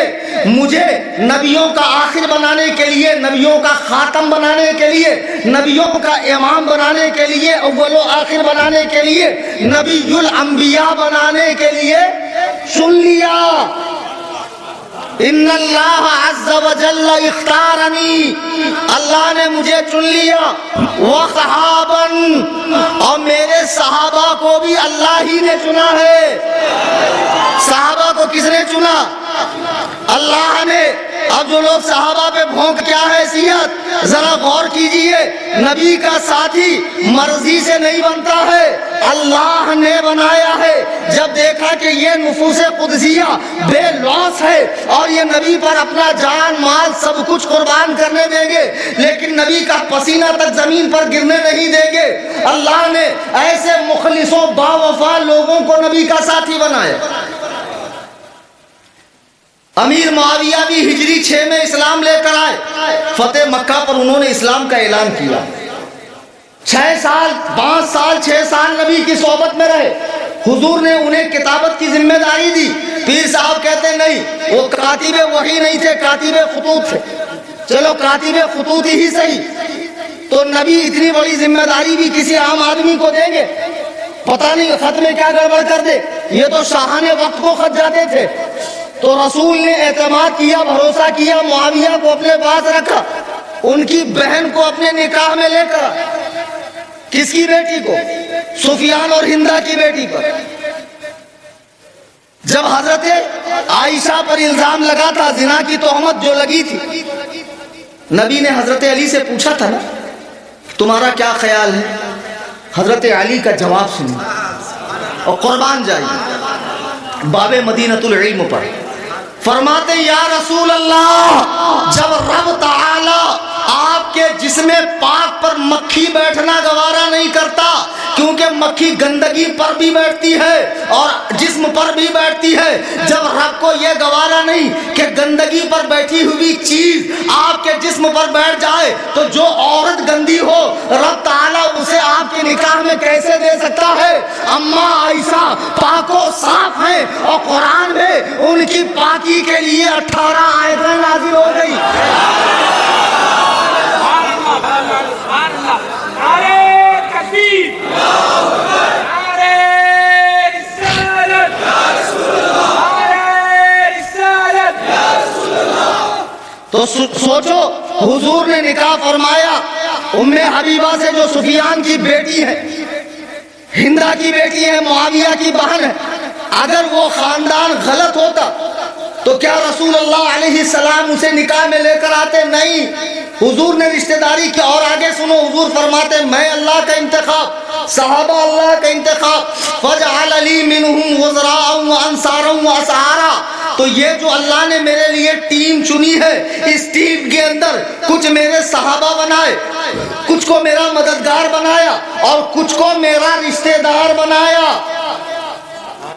مجھے نبیوں کا آخر بنانے کے لیے، نبیوں کا خاتم بنانے کے لیے، نبیوں کا امام بنانے کے لیے، اول و آخر بنانے کے لیے، نبی الانبیاء بنانے کے لیے چن لیا۔ ان اللہ عز وجل اختارنی، اللہ نے مجھے چن لیا، وصحابا، اور میرے صحابہ کو بھی اللہ ہی نے چنا ہے۔ صحابہ کو کس نے چنا؟ اللہ نے اب جو لوگ صحابہ پہ بھونک کیا حیثیت، ذرا غور کیجئے، نبی کا ساتھی مرضی سے نہیں بنتا ہے، اللہ نے بنایا ہے۔ جب دیکھا کہ یہ نفوس قدسیہ بے لوث ہے اور یہ نبی پر اپنا جان مال سب کچھ قربان کرنے دیں گے لیکن نبی کا پسینہ تک زمین پر گرنے نہیں دیں گے، اللہ نے ایسے مخلصوں باوفا لوگوں کو نبی کا ساتھی بنایا۔ امیر معاویہ بھی ہجری 6 میں اسلام لے کر آئے، فتح مکہ پر انہوں نے اسلام کا اعلان کیا، 6 سال 5 سال 6 سال نبی کی صحبت میں رہے، حضور نے انہیں کتابت کی ذمہ داری دی۔ پیر صاحب کہتے نہیں وہ کاتب وحی نہیں تھے، کاتب خطوط تھے، چلو کاتب خطوط ہی صحیح، تو نبی اتنی بڑی ذمہ داری بھی کسی عام آدمی کو دیں گے؟ پتہ نہیں خط میں کیا گڑبڑ کر دے، یہ تو شاہان وقت کو خط جاتے تھے۔ تو رسول نے اعتماد کیا، بھروسہ کیا، معاویہ کو اپنے پاس رکھا، ان کی بہن کو اپنے نکاح میں لے کر، کس کی بیٹی کو؟ سفیان اور ہندہ کی بیٹی پر۔ جب حضرت عائشہ پر الزام لگا تھا، زنا کی تہمت جو لگی تھی، نبی نے حضرت علی سے پوچھا تھا نا تمہارا کیا خیال ہے؟ حضرت علی کا جواب سنیں اور قربان جائیے باب مدینۃ العلم پر۔ فرماتے یا رسول اللہ، جب رب تعالی آپ کے جسم پاک پر مکھی بیٹھنا گوارا نہیں کرتا، کیونکہ مکھی گندگی پر بھی بیٹھتی ہے اور جسم پر بھی بیٹھتی ہے، جب رب کو یہ گوارا نہیں کہ گندگی پر بیٹھی ہوئی چیز آپ کے جسم پر بیٹھ جائے، تو جو عورت گندی ہو رب تعالیٰ اسے آپ کے نکاح میں کیسے دے سکتا ہے؟ اماں عائشہ پاک و صاف ہیں اور قرآن میں ان کی پاکی کے لیے 18 آیتیں نازل ہو گئی۔ تو سوچو، حضور نے نکاح فرمایا ام حبیبہ سے جو سفیان کی بیٹی ہے، ہندہ کی بیٹی ہے، معاویہ کی بہن ہے۔ اگر وہ خاندان غلط ہوتا تو کیا رسول اللہ علیہ السلام اسے نکاح میں لے کر آتے؟ نہیں، حضور نے رشتہ داری کی۔ اور آگے سنو، حضور فرماتے میں اللہ کا انتخاب، صحابہ اللہ کا انتخاب، فجعل لی منہم وزراء وانصارا واسعارا، تو یہ جو اللہ نے میرے لیے ٹیم چنی ہے، اس ٹیم کے اندر کچھ میرے صحابہ بنائے، کچھ کو میرا مددگار بنایا اور کچھ کو میرا رشتہ دار بنایا،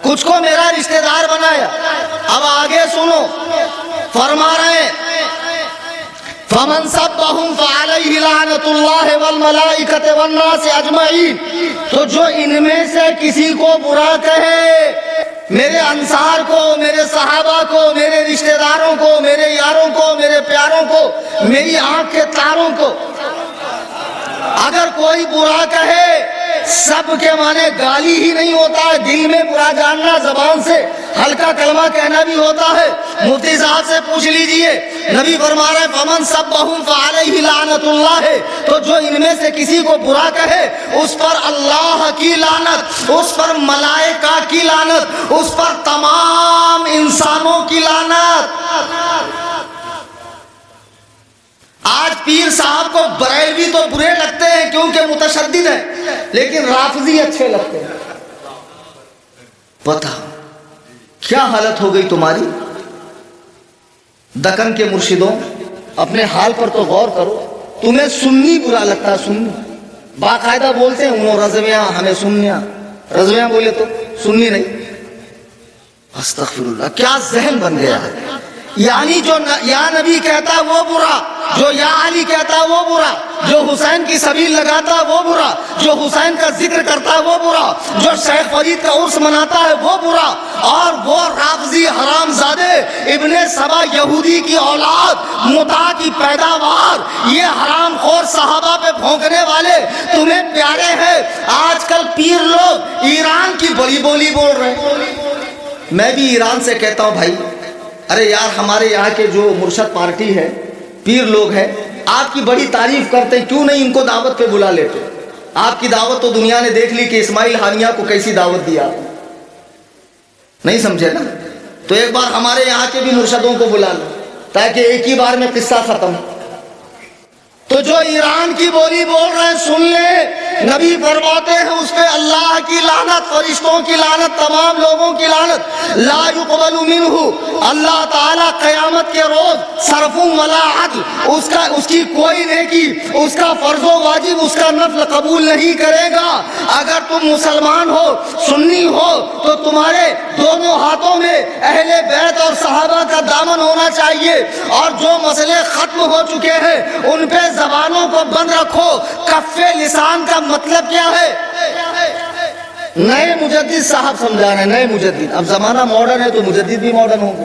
کچھ کو میرا رشتہ دار بنایا۔ اب آگے سنو، فرما رہے ہیں فَمَنْ سَبَّهُمْ فَعَلَيْهِ لَعْنَةُ اللَّهِ وَالْمَلَائِكَةِ وَالنَّاسِ أَجْمَعِينَ، تو جو ان میں سے کسی کو برا کہے، میرے انصار کو، میرے صحابہ کو، میرے رشتہ داروں کو، میرے یاروں کو، میرے پیاروں کو، میری آنکھ کے تاروں کو، اگر کوئی برا کہے، سب کے معنی گالی ہی نہیں ہوتا ہے، دل میں برا جاننا، زبان سے ہلکا کلمہ کہنا بھی ہوتا ہے۔ مفتی صاحب سے پوچھ لیجئے، نبی فرما رہے فَمَنْ سَبَّهُمْ فَعَلَيْهِ لَعْنَةُ اللَّهِ، تو جو ان میں سے کسی کو برا کہے اس پر اللہ کی لعنت، اس پر ملائکہ کی لعنت، اس پر تمام انسانوں کی لعنت۔ آج پیر صاحب کو بریلوی تو برے لگتے ہیں کیونکہ متشدد ہیں، لیکن رافضی اچھے لگتے ہیں۔ پتہ کیا حالت ہو گئی تمہاری؟ دکن کے مرشدوں، اپنے حال پر تو غور کرو۔ تمہیں سنی برا لگتا ہے، سنی باقاعدہ بولتے ہیں انہوں رضویاں، ہمیں سنیاں، رضویاں بولے تو سنی نہیں۔ استغفر اللہ، کیا ذہن بن گیا ہے؟ یعنی جو یا نبی کہتا ہے وہ برا، جو یا علی کہتا ہے وہ برا، جو حسین کی سبیل لگاتا ہے وہ برا، جو حسین کا ذکر کرتا ہے وہ برا، جو شیخ فرید کا عرس مناتا ہے وہ برا، اور وہ رافضی حرام زادے ابن سبا یہودی کی اولاد، متع کی پیداوار، یہ حرام خور صحابہ پہ بھونکنے والے تمہیں پیارے ہیں۔ آج کل پیر لوگ ایران کی بڑی بولی بول رہے ہیں۔ میں بھی ایران سے کہتا ہوں بھائی، ارے یار ہمارے یہاں کے جو مرشد پارٹی ہے، پیر لوگ ہیں، آپ کی بڑی تعریف کرتے ہیں، کیوں نہیں ان کو دعوت پہ بلا لیتے؟ آپ کی دعوت تو دنیا نے دیکھ لی کہ اسماعیل ہانیہ کو کیسی دعوت دیا، نہیں سمجھے نا؟ تو ایک بار ہمارے یہاں کے بھی مرشدوں کو بلا لو تاکہ ایک ہی بار میں قصہ ختم. تو جو ایران کی بولی بول رہے ہیں سن لیں، نبی فرماتے ہیں اس پہ اللہ کی لعنت، فرشتوں کی لعنت، تمام لوگوں کی لعنت. لا يقبل منہ، اللہ تعالیٰ قیامت کے روز صرف ولا عدل، اس کی کوئی نیکی، اس کا فرض و واجب، اس کا نفل قبول نہیں کرے گا. اگر تم مسلمان ہو، سنی ہو، تو تمہارے دونوں ہاتھوں میں اہل بیت اور صحابہ کا دامن ہونا چاہیے، اور جو مسئلے ختم ہو چکے ہیں ان پہ زبانوں کو بند رکھو. کف لسان کا مطلب کیا ہے؟ نئے مجدد صاحب سمجھا رہے ہیں، نئے مجدد. اب زمانہ ماڈرن ہے تو مجدد بھی ماڈرن ہوں گے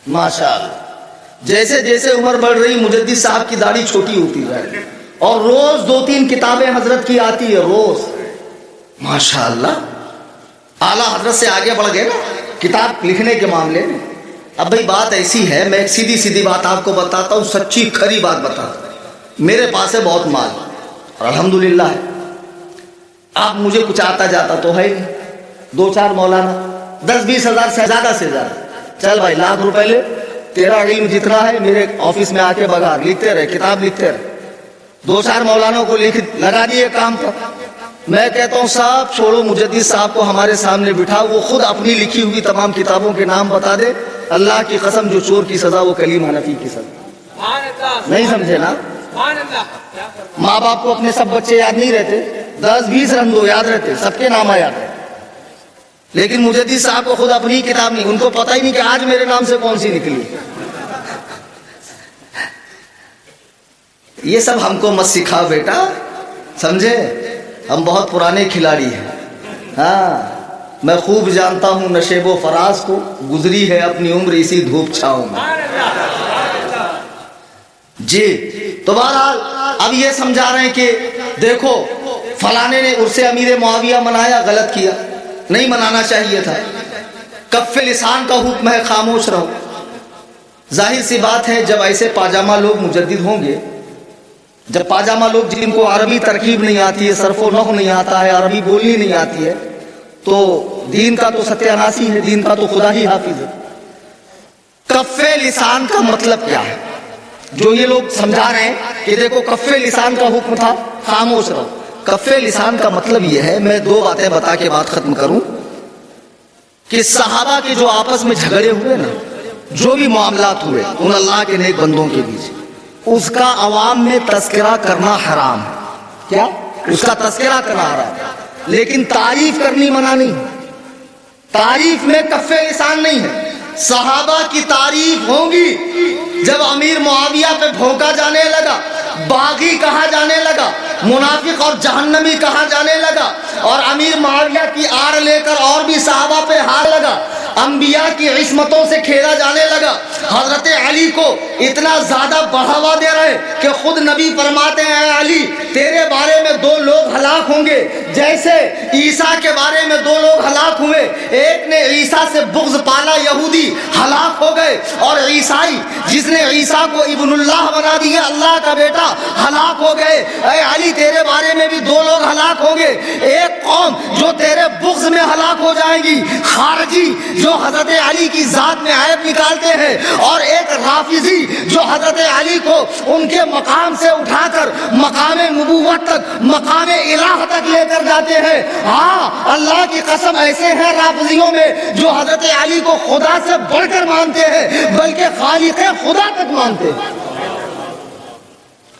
ماشاءاللہ. جیسے جیسے عمر بڑھ رہی مجدد صاحب کی داڑھی چھوٹی ہوتی جائے، اور روز 2-3 کتابیں حضرت کی آتی ہے روز ماشاءاللہ. اعلیٰ حضرت سے آگے بڑھ گئے نا کتاب لکھنے کے معاملے میں. اب بھائی بات ایسی ہے، میں ایک سیدھی سیدھی بات آپ کو بتاتا ہوں، سچی کھری بات بتاتا ہوں. میرے پاس ہے بہت مال اور الحمدللہ ہے. اب مجھے کچھ آتا جاتا تو ہے نہیں. 2-4 مولانا 10-20 ہزار سے زیادہ چل بھائی لاکھ روپے لے، تیرا علم جتنا ہے میرے آفس میں آ کے بغار لکھتے رہے، کتاب لکھتے رہے. 2-4 مولانوں کو لگا دیے کام پر. میں کہتا ہوں صاحب چھوڑو، مجدد صاحب کو ہمارے سامنے بٹھا، وہ خود اپنی لکھی ہوئی تمام کتابوں کے نام بتا دے. اللہ کی قسم جو چور کی سزا وہ کلیم حنفی کی سزا. نہیں سمجھے نا؟ ماں باپ کو اپنے سب بچے یاد نہیں رہتے، 10-20 رن دو یاد رہتے، سب کے نام یاد ہے. لیکن مجدد صاحب کو خود اپنی کتاب نہیں، ان کو پتہ ہی نہیں کہ آج میرے نام سے کون سی نکلی. یہ سب ہم کو مت سکھاؤ بیٹا، سمجھے؟ ہم بہت پرانے کھلاڑی ہیں. ہاں میں خوب جانتا ہوں نشیب و فراز کو، گزری ہے اپنی عمر اسی دھوپ چھاؤں میں. جی تو بہرحال اب یہ سمجھا رہے ہیں کہ دیکھو فلانے نے عرس امیر معاویہ منایا، غلط کیا، نہیں منانا چاہیے تھا. کف لسان کا حکم ہے خاموش رہو. ظاہر سی بات ہے جب ایسے پاجامہ لوگ مجدد ہوں گے، جب پاجامہ لوگ جن کو عربی ترکیب نہیں آتی ہے، صرف و نحو نہیں آتا ہے، عربی بولنی نہیں آتی ہے، تو دین کا تو ستیہ ناسی ہے، دین کا تو خدا ہی حافظ ہے. کف لسان کا مطلب کیا ہے جو یہ لوگ سمجھا رہے ہیں کہ دیکھو کف لسان کا حکم تھا خاموش رہو. کف لسان کا مطلب یہ ہے، میں 2 باتیں بتا کے بات ختم کروں، کہ صحابہ کے جو آپس میں جھگڑے ہوئے نا، جو بھی معاملات ہوئے ان اللہ کے نیک بندوں کے بیچ، اس کا عوام میں تذکرہ کرنا حرام ہے. کیا؟ اس کا تذکرہ کرنا حرام ہے، لیکن تعریف کرنی منع نہیں. تعریف میں کف لسان نہیں ہے. صحابہ کی تعریف ہوگی جب امیر معاویہ پہ بھونکا جانے لگا، باغی کہا جانے لگا، منافق اور جہنمی کہا جانے لگا، اور امیر معاویہ کی آڑ لے کر اور بھی صحابہ پہ ہار لگا، انبیاء کی عصمتوں سے کھیلا جانے لگا. حضرت علی کو اتنا زیادہ بڑھاوا دے رہے کہ خود نبی فرماتے ہیں اے علی تیرے بارے میں 2 لوگ ہلاک ہوں گے جیسے عیسیٰ کے بارے میں 2 لوگ ہلاک ہوئے. ایک نے عیسیٰ سے بغض پالا، یہودی ہلاک ہو گئے، اور عیسائی جس نے عیسیٰ کو ابن اللہ بنا دیا، اللہ کا بیٹا، ہلاک ہو گئے. اے علی تیرے بارے میں بھی 2 لوگ ہلاک ہوں گے. ایک قوم جو تیرے بغض میں ہلاک ہو جائیں گی، خارجی جو حضرت علی کی ذات میں عیب نکالتے ہیں، اور ایک رافضی جو حضرت علی کو ان کے مقام سے اٹھا کر مقام نبوت تک، مقام الہ تک لے کر جاتے ہیں. ہاں اللہ کی قسم ایسے ہیں رافضیوں میں جو حضرت علی کو خدا سے بڑھ کر مانتے ہیں، بلکہ خالق خدا تک مانتے ہیں.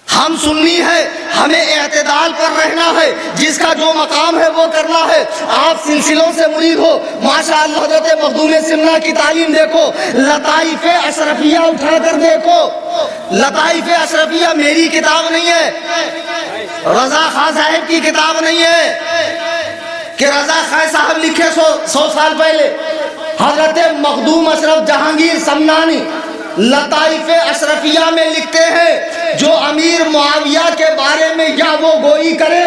ہم سنی ہے، ہمیں اعتدال پر رہنا ہے، جس کا جو مقام ہے وہ کرنا ہے. آپ سلسلوں سے مرید ہو، ماشاءاللہ حضرت مخدوم سمنا کی تعلیم دیکھو، لطائف اشرفیہ اٹھا کر دیکھو. لطائف اشرفیہ میری کتاب نہیں ہے، رضا خان صاحب کی کتاب نہیں ہے کہ رضا خان صاحب لکھے 100 سال پہلے. حضرت مخدوم اشرف جہانگیر سمنانی لطائف اشرفیہ میں لکھتے ہیں جو امیر معاویہ کے بارے میں یا وہ گوئی کرے،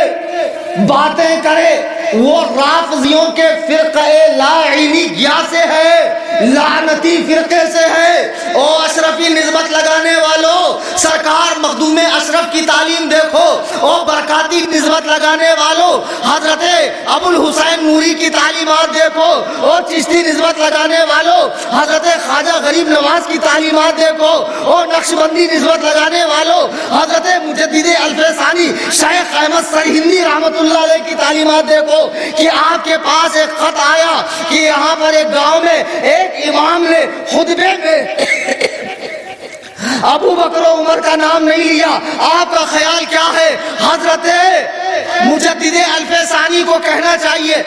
باتیں کرے، وہ رافضیوں کے فرقہ لاعنیہ سے ہے، لعنتی فرقے سے ہے. او اشرفی نسبت لگانے والوں، سرکار مخدوم اشرف کی تعلیم دیکھو. او برکاتی نسبت لگانے والوں، حضرت ابو الحسین نوری کی تعلیمات دیکھو، اور چشتی نسبت لگانے والوں حضرت خواجہ غریب نواز کی تعلیمات دیکھو، اور نقشبندی نسبت لگانے والوں حضرت مجدد الفیضانی شیخ احمد سرہندی رحمت اللہ علیہ کی تعلیمات دیکھو کہ آپ کے پاس ایک خط آیا کہ یہاں پر ایک گاؤں میں ایک امام نے خطبے میں ابو بکر و عمر کا نام نہیں لیا. آپ کا خیال کیا ہے؟ حضرت مجدد الفیضانی کو کہنا چاہیے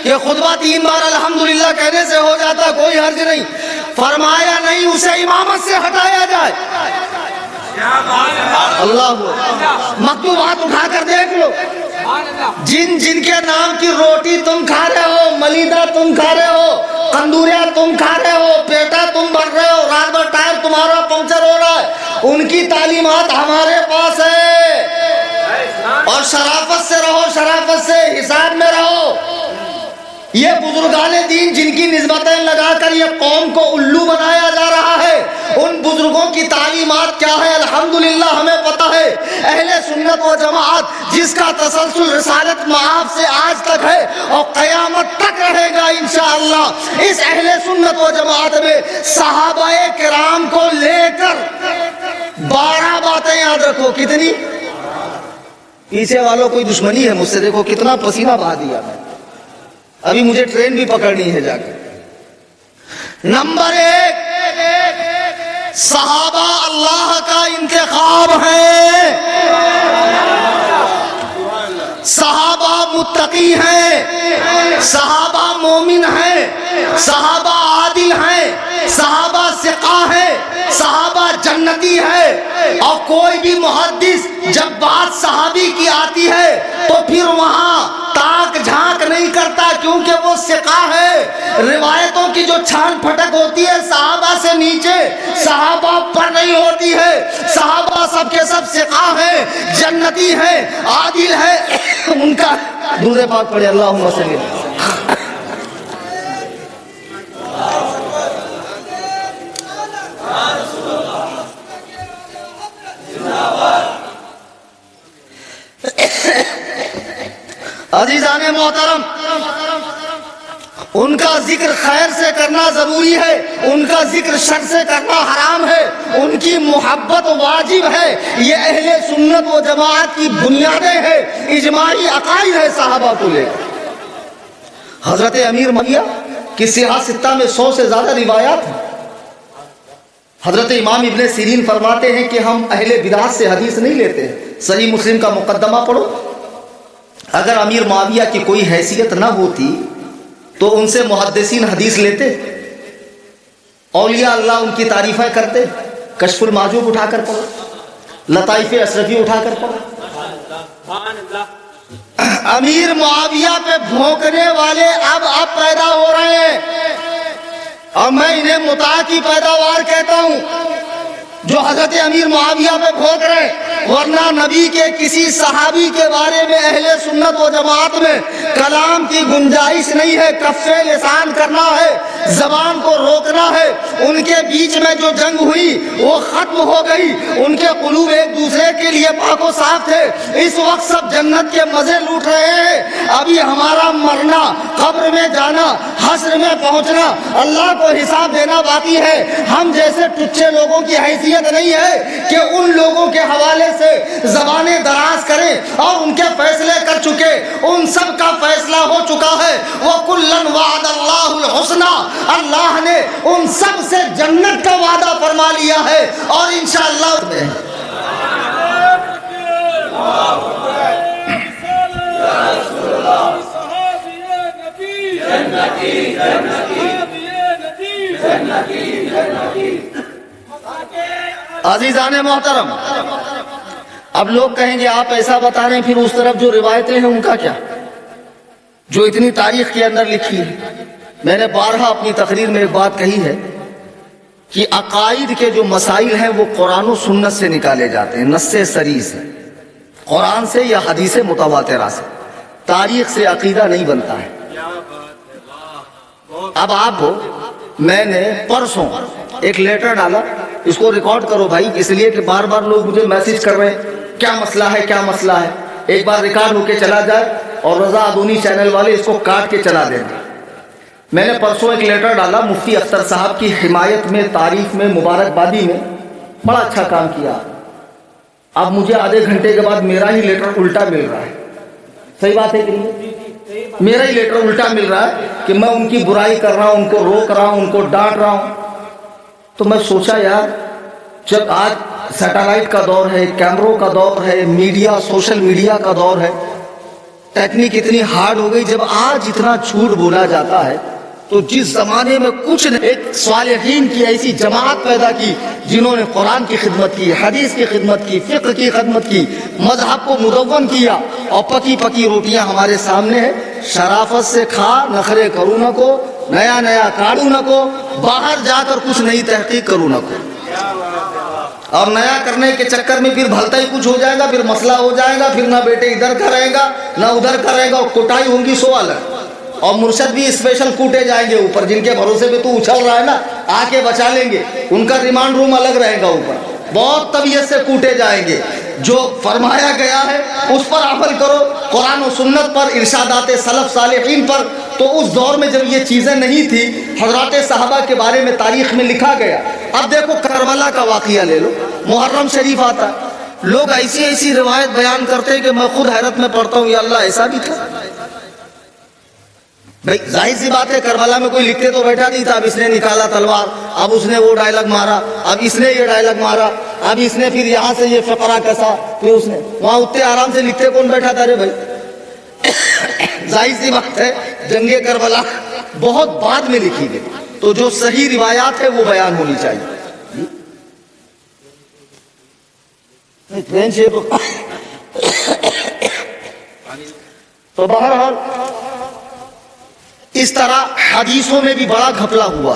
کہ خطبہ 3 بار الحمدللہ کہنے سے ہو جاتا، کوئی حرج نہیں. فرمایا نہیں، اسے امامت سے ہٹایا جائے. اللہ مکتوبات اٹھا کر دیکھ لو، جن کے نام کی روٹی تم کھا رہے ہو، ملیدہ تم کھا رہے ہو، قندوریا تم کھا رہے ہو، پیٹا تم بھر رہے ہو، رات بھر ٹائر تمہارا پنکچر ہو رہا ہے، ان کی تعلیمات ہمارے پاس ہے. اور شرافت سے رہو، شرافت سے حساب میں رہو. یہ بزرگان دین جن کی نسبتیں لگا کر یہ قوم کو الو بنایا جا رہا ہے، ان بزرگوں کی تعلیمات کیا ہے الحمدللہ ہمیں پتہ ہے. اہل سنت و جماعت جس کا تسلسل رسالت معاف سے آج تک ہے اور قیامت تک رہے گا انشاءاللہ. اس اہل سنت و جماعت میں صحابہ کرام کو لے کر 12 باتیں یاد رکھو. کتنی؟ پیچھے والوں کوئی دشمنی ہے مجھ سے، دیکھو کتنا پسینہ بہا دیا میں، ابھی مجھے ٹرین بھی پکڑنی ہے جا کے. نمبر 1، صحابہ اللہ کا انتخاب ہے، صحابہ متقی ہیں، صحابہ مومن ہیں، صحابہ عادل ہیں، صحابہ ثقہ ہیں، صحابہ جنتی ہے. اور کوئی بھی محدث جب بات صحابی کی آتی ہے تو پھر وہاں تاک جھانک نہیں کرتا، کیونکہ وہ ثقہ ہے. روایتوں کی جو چھان پھٹک ہوتی ہے صحابہ سے نیچے، صحابہ پر نہیں ہوتی ہے. صحابہ سب کے سب ثقہ ہیں، جنتی ہیں، عادل ہیں. ان کا درود پاک پڑھے اللہم صلی. عزیزان محترم، ان کا ذکر خیر سے کرنا ضروری ہے، ان کا ذکر شر سے کرنا حرام ہے، ان کی محبت واجب ہے. یہ اہل سنت و جماعت کی بنیادیں ہیں، اجماعی عقائد ہے صحابہ کو لے کر. حضرت امیر معاویہ کی صحاح ستہ میں 100 سے زیادہ روایات ہیں. حضرت امام ابن سیرین فرماتے ہیں کہ ہم اہل بدعت سے حدیث نہیں لیتے. صحیح مسلم کا مقدمہ پڑھو. اگر امیر معاویہ کی کوئی حیثیت نہ ہوتی تو ان سے محدثین حدیث لیتے، اولیاء اللہ ان کی تعریفیں کرتے. کشف المعجوب اٹھا کر پڑھو، لطائف اشرفی اٹھا کر پڑھو. امیر معاویہ پہ بھونکنے والے اب پیدا ہو رہے ہیں، اور میں انہیں مطاع کی پیداوار کہتا ہوں جو حضرت امیر معاویہ پہ بھونک رہے ہیں. ورنہ نبی کے کسی صحابی کے بارے میں اہل سنت و جماعت میں کلام کی گنجائش نہیں ہے. کف لسان کرنا ہے، زبان کو روکنا ہے. ان کے بیچ میں جو جنگ ہوئی وہ ختم ہو گئی. ان کے قلوب ایک دوسرے کے لیے پاک و صاف تھے. اس وقت سب جنت کے مزے لوٹ رہے ہیں. ابھی ہمارا مرنا، قبر میں جانا، حشر میں پہنچنا، اللہ کو حساب دینا باقی ہے. ہم جیسے ٹچے لوگوں کی حیثیت نہیں ہے کہ ان لوگوں کے حوالے سے زبانیں دراز کریں، اور ان کے فیصلے کر چکے. ان سب کا فیصلہ ہو چکا ہے. وَكُلًّا وَعَدَ اللَّهُ الْحُسْنَى، اللہ نے ان سب سے جنت کا وعدہ فرما لیا ہے. اور انشاءاللہ عزیزان محترم، اب لوگ کہیں گے آپ ایسا بتا رہے ہیں، پھر اس طرف جو روایتیں ہیں ان کا کیا، جو اتنی تاریخ کے اندر لکھی ہے. میں نے بارہا اپنی تقریر میں ایک بات کہی ہے کہ عقائد کے جو مسائل ہیں وہ قرآن و سنت سے نکالے جاتے ہیں، نص صریح سے، قرآن سے یا حدیث متواترہ سے. تاریخ سے عقیدہ نہیں بنتا ہے. اب آپ ہو، میں نے پرسوں ایک لیٹر ڈالا، اس کو ریکارڈ کرو بھائی، اس لیے کہ بار بار لوگ مجھے میسج کر رہے ہیں کیا مسئلہ ہے کیا مسئلہ ہے. ایک بار ریکارڈ ہو کے چلا جائے اور رضا ادونی چینل والے اس کو کاٹ کے چلا دینا۔ میں نے پرسوں ایک لیٹر ڈالا مفتی اختر صاحب کی حمایت میں، تعریف میں، مبارکبادی میں، بڑا اچھا کام کیا۔ اب مجھے آدھے گھنٹے کے بعد میرا ہی لیٹر الٹا مل رہا ہے۔ صحیح بات ہے کہ نہیں؟ میرا ہی لیٹر الٹا مل رہا ہے کہ میں ان کی برائی کر رہا ہوں، ان کو روک رہا ہوں، ان کو ڈانٹ رہا ہوں۔ تو میں سوچا یار، جب آج سیٹلائٹ کا دور ہے، کیمروں کا دور ہے، میڈیا، سوشل میڈیا کا دور ہے، ٹیکنیک اتنی ہارڈ ہو گئی، جب آج اتنا جھوٹ بولا جاتا ہے تو جس زمانے میں کچھ نہیں، ایک صالحین کی ایسی جماعت پیدا کی جنہوں نے قرآن کی خدمت کی، حدیث کی خدمت کی، فقہ کی خدمت کی، مذہب کو مدون کیا، اور پکی پکی روٹیاں ہمارے سامنے ہیں۔ شرافت سے کھا، نخرے کرو نہ کو، نیا نیا کاڑو نہ کو، باہر جا کر کچھ نئی تحقیق کرو نہ کو۔ اور نیا کرنے کے چکر میں پھر بھلتا ہی کچھ ہو جائے گا، پھر مسئلہ ہو جائے گا، پھر نہ بیٹے ادھر کا رہے گا نہ ادھر کا رہے گا، اور کوٹائی ہوگی سو الگ، اور مرشد بھی اسپیشل کوٹے جائیں گے اوپر، جن کے بھروسے پہ تو اچھل رہا ہے نا، آ کے بچا لیں گے، ان کا ریمانڈ روم الگ رہے گا اوپر، بہت طبیعت سے کوٹے جائیں گے۔ جو فرمایا گیا ہے اس پر عمل کرو، قرآن و سنت پر، ارشادات سلف صالحین پر۔ تو اس دور میں جب یہ چیزیں نہیں تھی، حضرات صحابہ کے بارے میں تاریخ میں لکھا گیا۔ اب دیکھو کربلا کا واقعہ لے لو، محرم شریف آتا، لوگ ایسی ایسی روایت بیان کرتے ہیں کہ میں خود حیرت میں پڑتا ہوں، یا اللہ ایسا بھی تھا؟ بھائی ظاہر سی بات ہے، کربلا میں کوئی لکھتے تو بیٹھا نہیں تھا، اب اس نے نکالا تلوار، اب اس نے وہ ڈائلگ مارا، اب اس نے یہ ڈائلگ مارا، اب اس نے پھر یہاں سے یہ فقرہ کسا، پھر اس نے وہاں اتنے آرام سے لکھتے کون بیٹھا تھا رے بھائی؟ ظاہر سی بات ہے جنگ کربلا بہت بعد میں لکھی گئی، تو جو صحیح روایات ہے وہ بیان ہونی چاہیے۔ تو بہرحال اس طرح حدیثوں میں بھی بڑا گھپلا ہوا،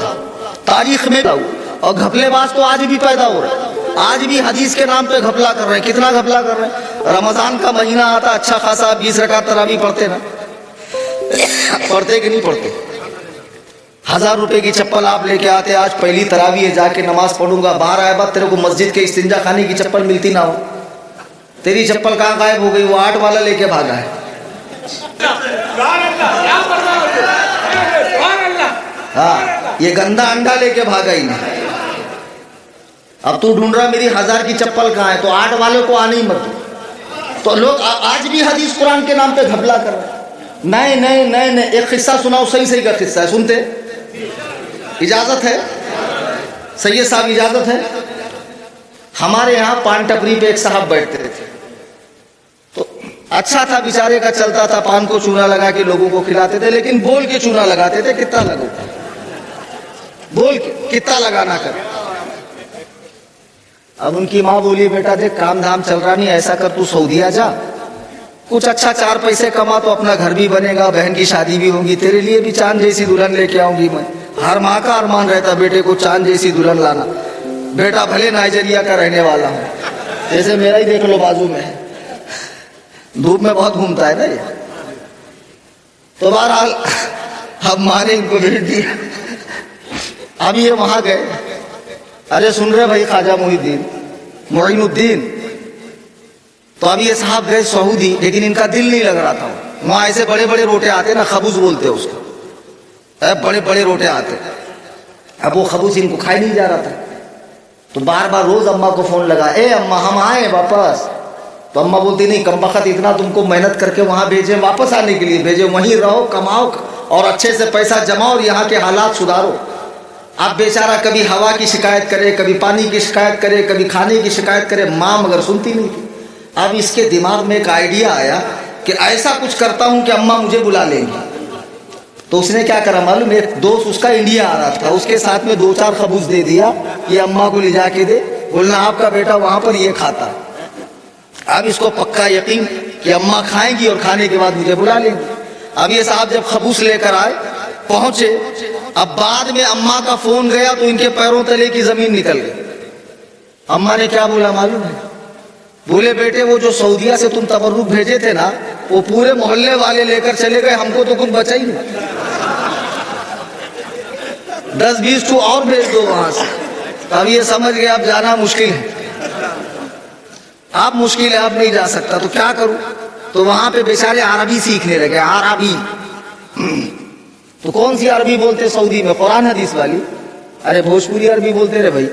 تاریخ میں بھی ہوا، اور گھپلے باز تو آج بھی پیدا ہو رہے ہیں، آج بھی حدیث کے نام پہ گھپلا کر رہے ہیں۔ کتنا گھپلا کر رہے ہیں؟ رمضان کا مہینہ آتا اچھا خاصا 20 رکعت تراویح پڑھتے نا، پڑھتے کہ نہیں پڑھتے؟ 1000 روپے کی چپل آپ لے کے آتے، آج پہلی تراویح ہے، جا کے نماز پڑھوں گا، باہر آئے بعد تیرے کو مسجد کے استنجا خانے کی چپل ملتی نہ ہو، تیری چپل کہاں غائب ہو گئی؟ وہ 8 والا لے کے بھاگا ہے۔ ہاں، یہ گندا انڈا لے کے بھاگا ہی نہیں۔ اب تو ڈھونڈ رہا میری 1000 کی چپل کہاں ہے، تو 8 والے کو آنے ہی مت۔ تو لوگ آج بھی حدیث قرآن کے نام پہ گھپلا کر رہے ہیں۔ نہیں، ایک قصہ سناؤ، صحیح کا قصہ ہے، سنتے؟ اجازت ہے سید صاحب؟ اجازت ہے؟ ہمارے یہاں پان ٹپری پہ ایک صاحب بیٹھتے تھے، تو اچھا تھا بیچارے کا، چلتا تھا، پان کو چونا لگا کے لوگوں کو کھلاتے تھے، لیکن بول کے چونا لگاتے تھے، کتنا لگو، بول کے کتنا لگانا کر۔ اب ان کی ماں بولی بیٹا دیکھ کام دھام چل رہا نہیں، ایسا کر تو سعودیہ جا، کچھ اچھا 4 پیسے کما تو اپنا گھر بھی بنے گا، بہن کی شادی بھی ہوگی، تیرے لیے بھی چاند جیسی دلہن لے کے آؤں گی میں۔ ہر ماں کا ارمان رہتا بیٹے کو چاند جیسی دلہن لانا، بیٹا بھلے نائجیریا کا رہنے والا ہوں، جیسے میرا ہی دیکھ لو بازو میں ہے، دھوپ میں بہت گھومتا ہے نا یہ۔ تو بہرحال اب ماں نے ان کو بھیج دیا، اب یہ وہاں گئے، ارے سن رہے بھائی خواجہ معین الدین، تو اب یہ صاحب گئے سعودی، لیکن ان کا دل نہیں لگ رہا تھا، وہاں ایسے بڑے بڑے روٹے آتے نا، خبوز بولتے اس کو، بڑے بڑے روٹے آتے، اب وہ خبوز ان کو کھائی نہیں جا رہا تھا، تو بار بار روز اماں کو فون لگا، اے اماں ہم آئے واپس، تو اماں بولتی نہیں کم بخت اتنا تم کو محنت کر کے وہاں بھیجے، واپس آنے کے لیے بھیجے، وہیں رہو، کماؤ اور اچھے سے پیسہ جماؤ اور یہاں کے حالات سدھارو۔ اب بیچارہ کبھی ہوا کی شکایت کرے، کبھی پانی کی شکایت کرے، کبھی کھانے کی شکایت کرے، ماں مگر سنتی نہیں تھی۔ اب اس کے دماغ میں ایک آئیڈیا آیا کہ ایسا کچھ کرتا ہوں کہ اماں مجھے بلا لیں گی، تو اس نے کیا کرا معلوم، ایک دوست اس کا انڈیا آ رہا تھا، اس کے ساتھ میں 2-4 خبوز دے دیا، یہ اماں کو لے جا کے دے، بولنا آپ کا بیٹا وہاں پر یہ کھاتا ہے۔ اب اس کو پکا یقین کہ اماں کھائیں گی اور کھانے کے بعد مجھے بلا لیں گی۔ اب یہ صاحب جب خبوز لے کر آئے، پہنچے، اب بعد میں اماں کا فون گیا تو ان کے پیروں تلے کی زمین نکل گئی۔ اماں نے کیا بولا معلوم ہے؟ بولے بیٹے وہ جو سعودیہ سے تم تبرک بھیجے تھے نا، وہ پورے محلے والے لے کر چلے گئے، ہم کو تو کچھ بچا ہی نہیں، 10-20 تو اور بھیج دو وہاں سے۔ اب یہ سمجھ گیا اب جانا مشکل ہے، آپ مشکل ہے، آپ نہیں جا سکتا، تو کیا کروں؟ تو وہاں پہ بیچارے عربی سیکھنے لگے. عربی تو کون سی عربی بولتے سعودی میں؟ قرآن حدیث والی. ارے بھوجپوری عربی بولتے رہے بھائی.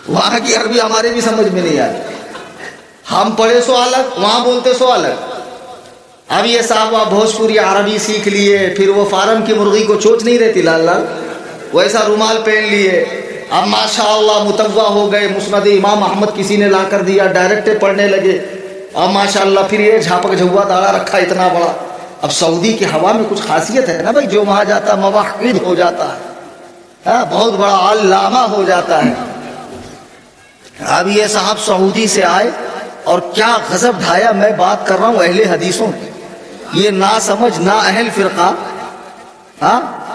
وہاں کی عربی ہمارے بھی سمجھ میں نہیں آتی. ہم پڑھے سو الگ, وہاں بولتے سو الگ. اب یہ صاحب آپ بھوجپوری عربی سیکھ لیے, پھر وہ فارم کی مرغی کو چوچ نہیں رہتی لال لال, ویسا رومال پہن لیے. اب ماشاءاللہ متوع ہو گئے, مسند امام احمد کسی نے لا کر دیا, ڈائریکٹ پڑھنے لگے. اب ماشاءاللہ پھر یہ جھاپک جھوا داڑا رکھا اتنا بڑا. اب سعودی کی ہوا میں کچھ خاصیت ہے نا بھائی, جو وہاں جاتا موحد ہو جاتا ہے, بہت بڑا علامہ ہو جاتا ہے. اب یہ صاحب سعودی سے آئے اور کیا غضب ڈھایا. میں بات کر رہا ہوں اہل حدیثوں کی, یہ نا سمجھ نا اہل فرقہ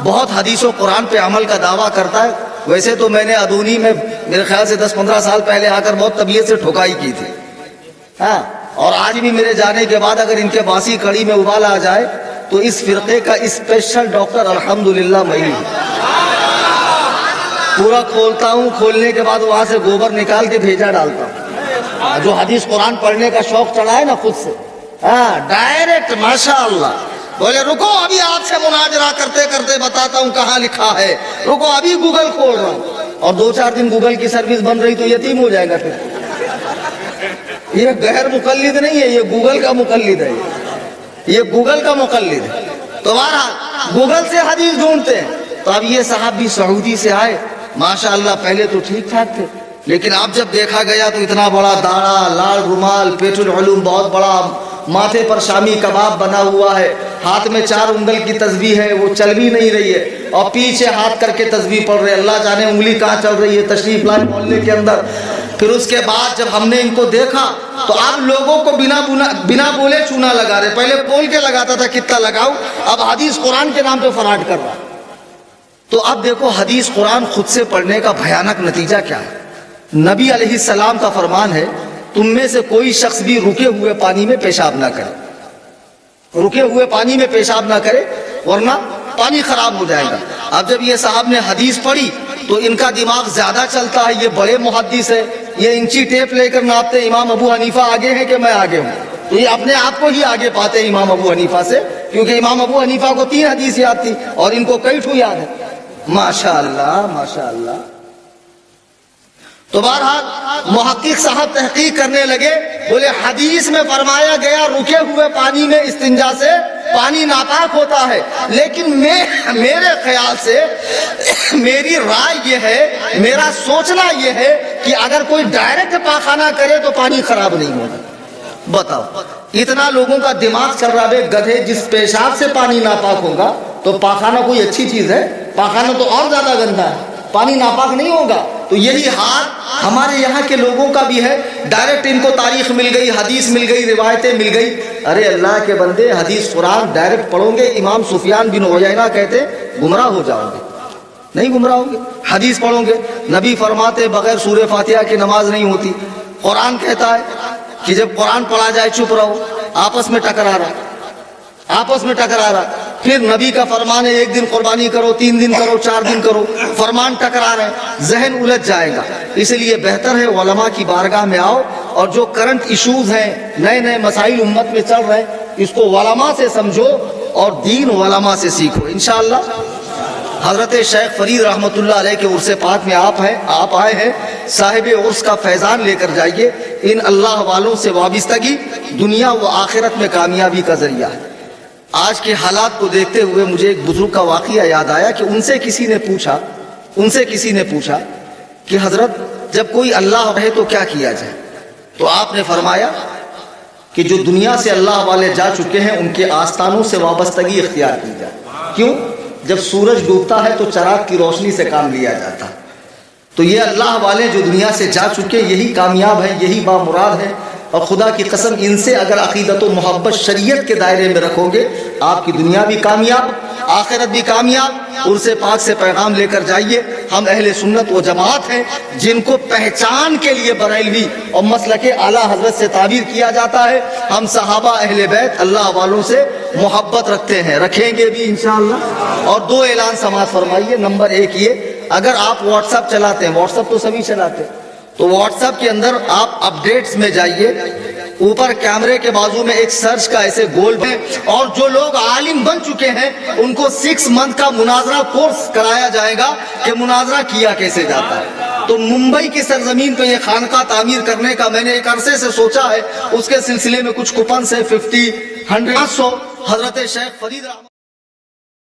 بہت حدیث و قرآن پہ عمل کا دعویٰ کرتا ہے. ویسے تو میں نے ادونی میں میرے خیال سے 10-15 سال پہلے آ کر بہت طبیعت سے ٹھکائی کی تھی, اور آج بھی میرے جانے کے بعد اگر ان کے باسی کڑی میں ابال آ جائے تو اس فرقے کا اسپیشل ڈاکٹر الحمدللہ میں ہی پورا کھولتا ہوں. کھولنے کے بعد وہاں سے گوبر نکال کے بھیجا ڈالتا ہوں. جو حدیث قرآن پڑھنے کا شوق چڑھا ہے نا خود سے, ڈائریکٹ ماشاءاللہ بولے رکو ابھی آپ سے مناظرہ کرتے کرتے بتاتا ہوں کہاں لکھا ہے, رکو ابھی گوگل کھول رہا ہوں. اور 2-4 دن گوگل کی سروس بن رہی تو یتیم ہو جائے گا. پھر یہ غیر مقلد نہیں ہے, یہ گوگل کا مقلد ہے, یہ گوگل کا مقلد ہے. تو بہرحال گوگل سے حدیث ڈھونڈتے ہیں. تو اب یہ صاحب بھی سعودی سے آئے, ماشاءاللہ پہلے تو ٹھیک ٹھاک تھے, لیکن اب جب دیکھا گیا تو اتنا بڑا داڑھا, لال رومال, پیٹ العلوم بہت بڑا, ماتھے پر شامی کباب بنا ہوا ہے, ہاتھ میں 4 انگل کی تسبیح ہے, وہ چل بھی نہیں رہی ہے, اور پیچھے ہاتھ کر کے تسبیح پڑھ رہے. اللہ جانے انگلی کہاں چل رہی ہے, تشریف لائے محلے کے اندر. پھر اس کے بعد جب ہم نے ان کو دیکھا تو اب لوگوں کو بنا بولے چونا لگا رہے. پہلے بول کے لگاتا تھا کتنا لگاؤ, اب حدیث قرآن کے نام پہ فراڈ کر رہا. تو اب دیکھو حدیث قرآن خود سے پڑھنے کا بھیانک نتیجہ کیا ہے. نبی علیہ السلام کا فرمان ہے, تم میں سے کوئی شخص بھی رکے ہوئے پانی میں پیشاب نہ کرے, رکے ہوئے پانی میں پیشاب نہ کرے ورنہ پانی خراب ہو جائے گا. اب جب یہ صاحب نے حدیث پڑھی تو ان کا دماغ زیادہ چلتا ہے, یہ بڑے محدث ہے, یہ انچی ٹیپ لے کر ناپتے امام ابو حنیفہ آگے ہیں کہ میں آگے ہوں. تو یہ اپنے آپ کو ہی آگے پاتے ہیں امام ابو حنیفہ سے, کیونکہ امام ابو حنیفہ کو 3 حدیث یاد تھی اور ان کو کئی ٹھو یاد ہے. ماشاءاللہ ماشاءاللہ. تو بہرحال محقق صاحب تحقیق کرنے لگے, بولے حدیث میں فرمایا گیا رکے ہوئے پانی میں استنجا سے پانی ناپاک ہوتا ہے, لیکن میرے خیال سے میری رائے یہ ہے, میرا سوچنا یہ ہے کہ اگر کوئی ڈائریکٹ پاخانہ کرے تو پانی خراب نہیں ہوگا. بتاؤ, اتنا لوگوں کا دماغ چل رہا ہے گدھے, جس پیشاب سے پانی ناپاک ہوگا تو پاخانہ کوئی اچھی چیز ہے, پاخانہ تو اور زیادہ گندا ہے, پانی ناپاک نہیں ہوگا. تو یہی حال ہمارے یہاں کے لوگوں کا بھی ہے, ڈائریکٹ ان کو تاریخ مل گئی, حدیث مل گئی, روایتیں مل گئی. ارے اللہ کے بندے, حدیث قرآن ڈائریکٹ پڑھو گے, امام سفیان بن عیینہ کہتے گمراہ ہو جاؤ گے. نہیں گمراہ ہوگے, حدیث پڑھو گے. نبی فرماتے بغیر سورہ فاتحہ کی نماز نہیں ہوتی. قرآن کہتا ہے کہ جب قرآن پڑھا جائے چپ رہو, آپس میں ٹکرا رہا, آپس میں ٹکرا رہا. پھر نبی کا فرمان ہے 1 دن قربانی کرو, 3 دن کرو, 4 دن کرو, فرمان ٹکرا رہے, ذہن الجھ جائے گا. اس لیے بہتر ہے علماء کی بارگاہ میں آؤ, اور جو کرنٹ ایشوز ہیں, نئے نئے مسائل امت میں چل رہے ہیں, اس کو علماء سے سمجھو اور دین علماء سے سیکھو انشاءاللہ. حضرت شیخ فرید رحمۃ اللہ علیہ کے عرص پاک میں آپ آئے ہیں, صاحب عرص کا فیضان لے کر جائیے. ان اللہ والوں سے وابستگی دنیا و آخرت میں کامیابی کا ذریعہ ہے. آج کے حالات کو دیکھتے ہوئے مجھے ایک بزرگ کا واقعہ یاد آیا کہ ان سے کسی نے پوچھا کہ حضرت جب کوئی اللہ رہے تو کیا کیا جائے. تو آپ نے فرمایا کہ جو دنیا سے اللہ والے جا چکے ہیں ان کے آستانوں سے وابستگی اختیار کی جائے. کیوں؟ جب سورج ڈوبتا ہے تو چراغ کی روشنی سے کام لیا جاتا ہے. تو یہ اللہ والے جو دنیا سے جا چکے یہی کامیاب ہیں, یہی بامراد ہیں. اور خدا کی قسم ان سے اگر عقیدت و محبت شریعت کے دائرے میں رکھو گے, آپ کی دنیا بھی کامیاب, آخرت بھی کامیاب. عرص پاک سے پیغام لے کر جائیے. ہم اہل سنت و جماعت ہیں جن کو پہچان کے لیے بریلوی اور مسلک اعلیٰ حضرت سے تعبیر کیا جاتا ہے. ہم صحابہ اہل بیت اللہ والوں سے محبت رکھتے ہیں, رکھیں گے بھی انشاءاللہ. اور 2 اعلان سماعت فرمائیے. نمبر 1 یہ, اگر آپ واٹس ایپ چلاتے ہیں, واٹس ایپ تو سبھی چلاتے ہیں, تو واٹس ایپ کے اندر آپ اپڈیٹس میں جائیے, اوپر کیمرے کے بازو میں ایک سرچ کا ایسے گول ہے, اور جو لوگ عالم بن چکے ہیں ان کو 6 منتھ کا مناظرہ کورس کرایا جائے گا کہ مناظرہ کیا کیسے جاتا ہے. تو ممبئی کی سرزمین پہ یہ خانقاہ تعمیر کرنے کا میں نے ایک عرصے سے سوچا ہے, اس کے سلسلے میں کچھ کوپنس ہے 50, 100, 500. حضرت شیخ فرید رحمۃ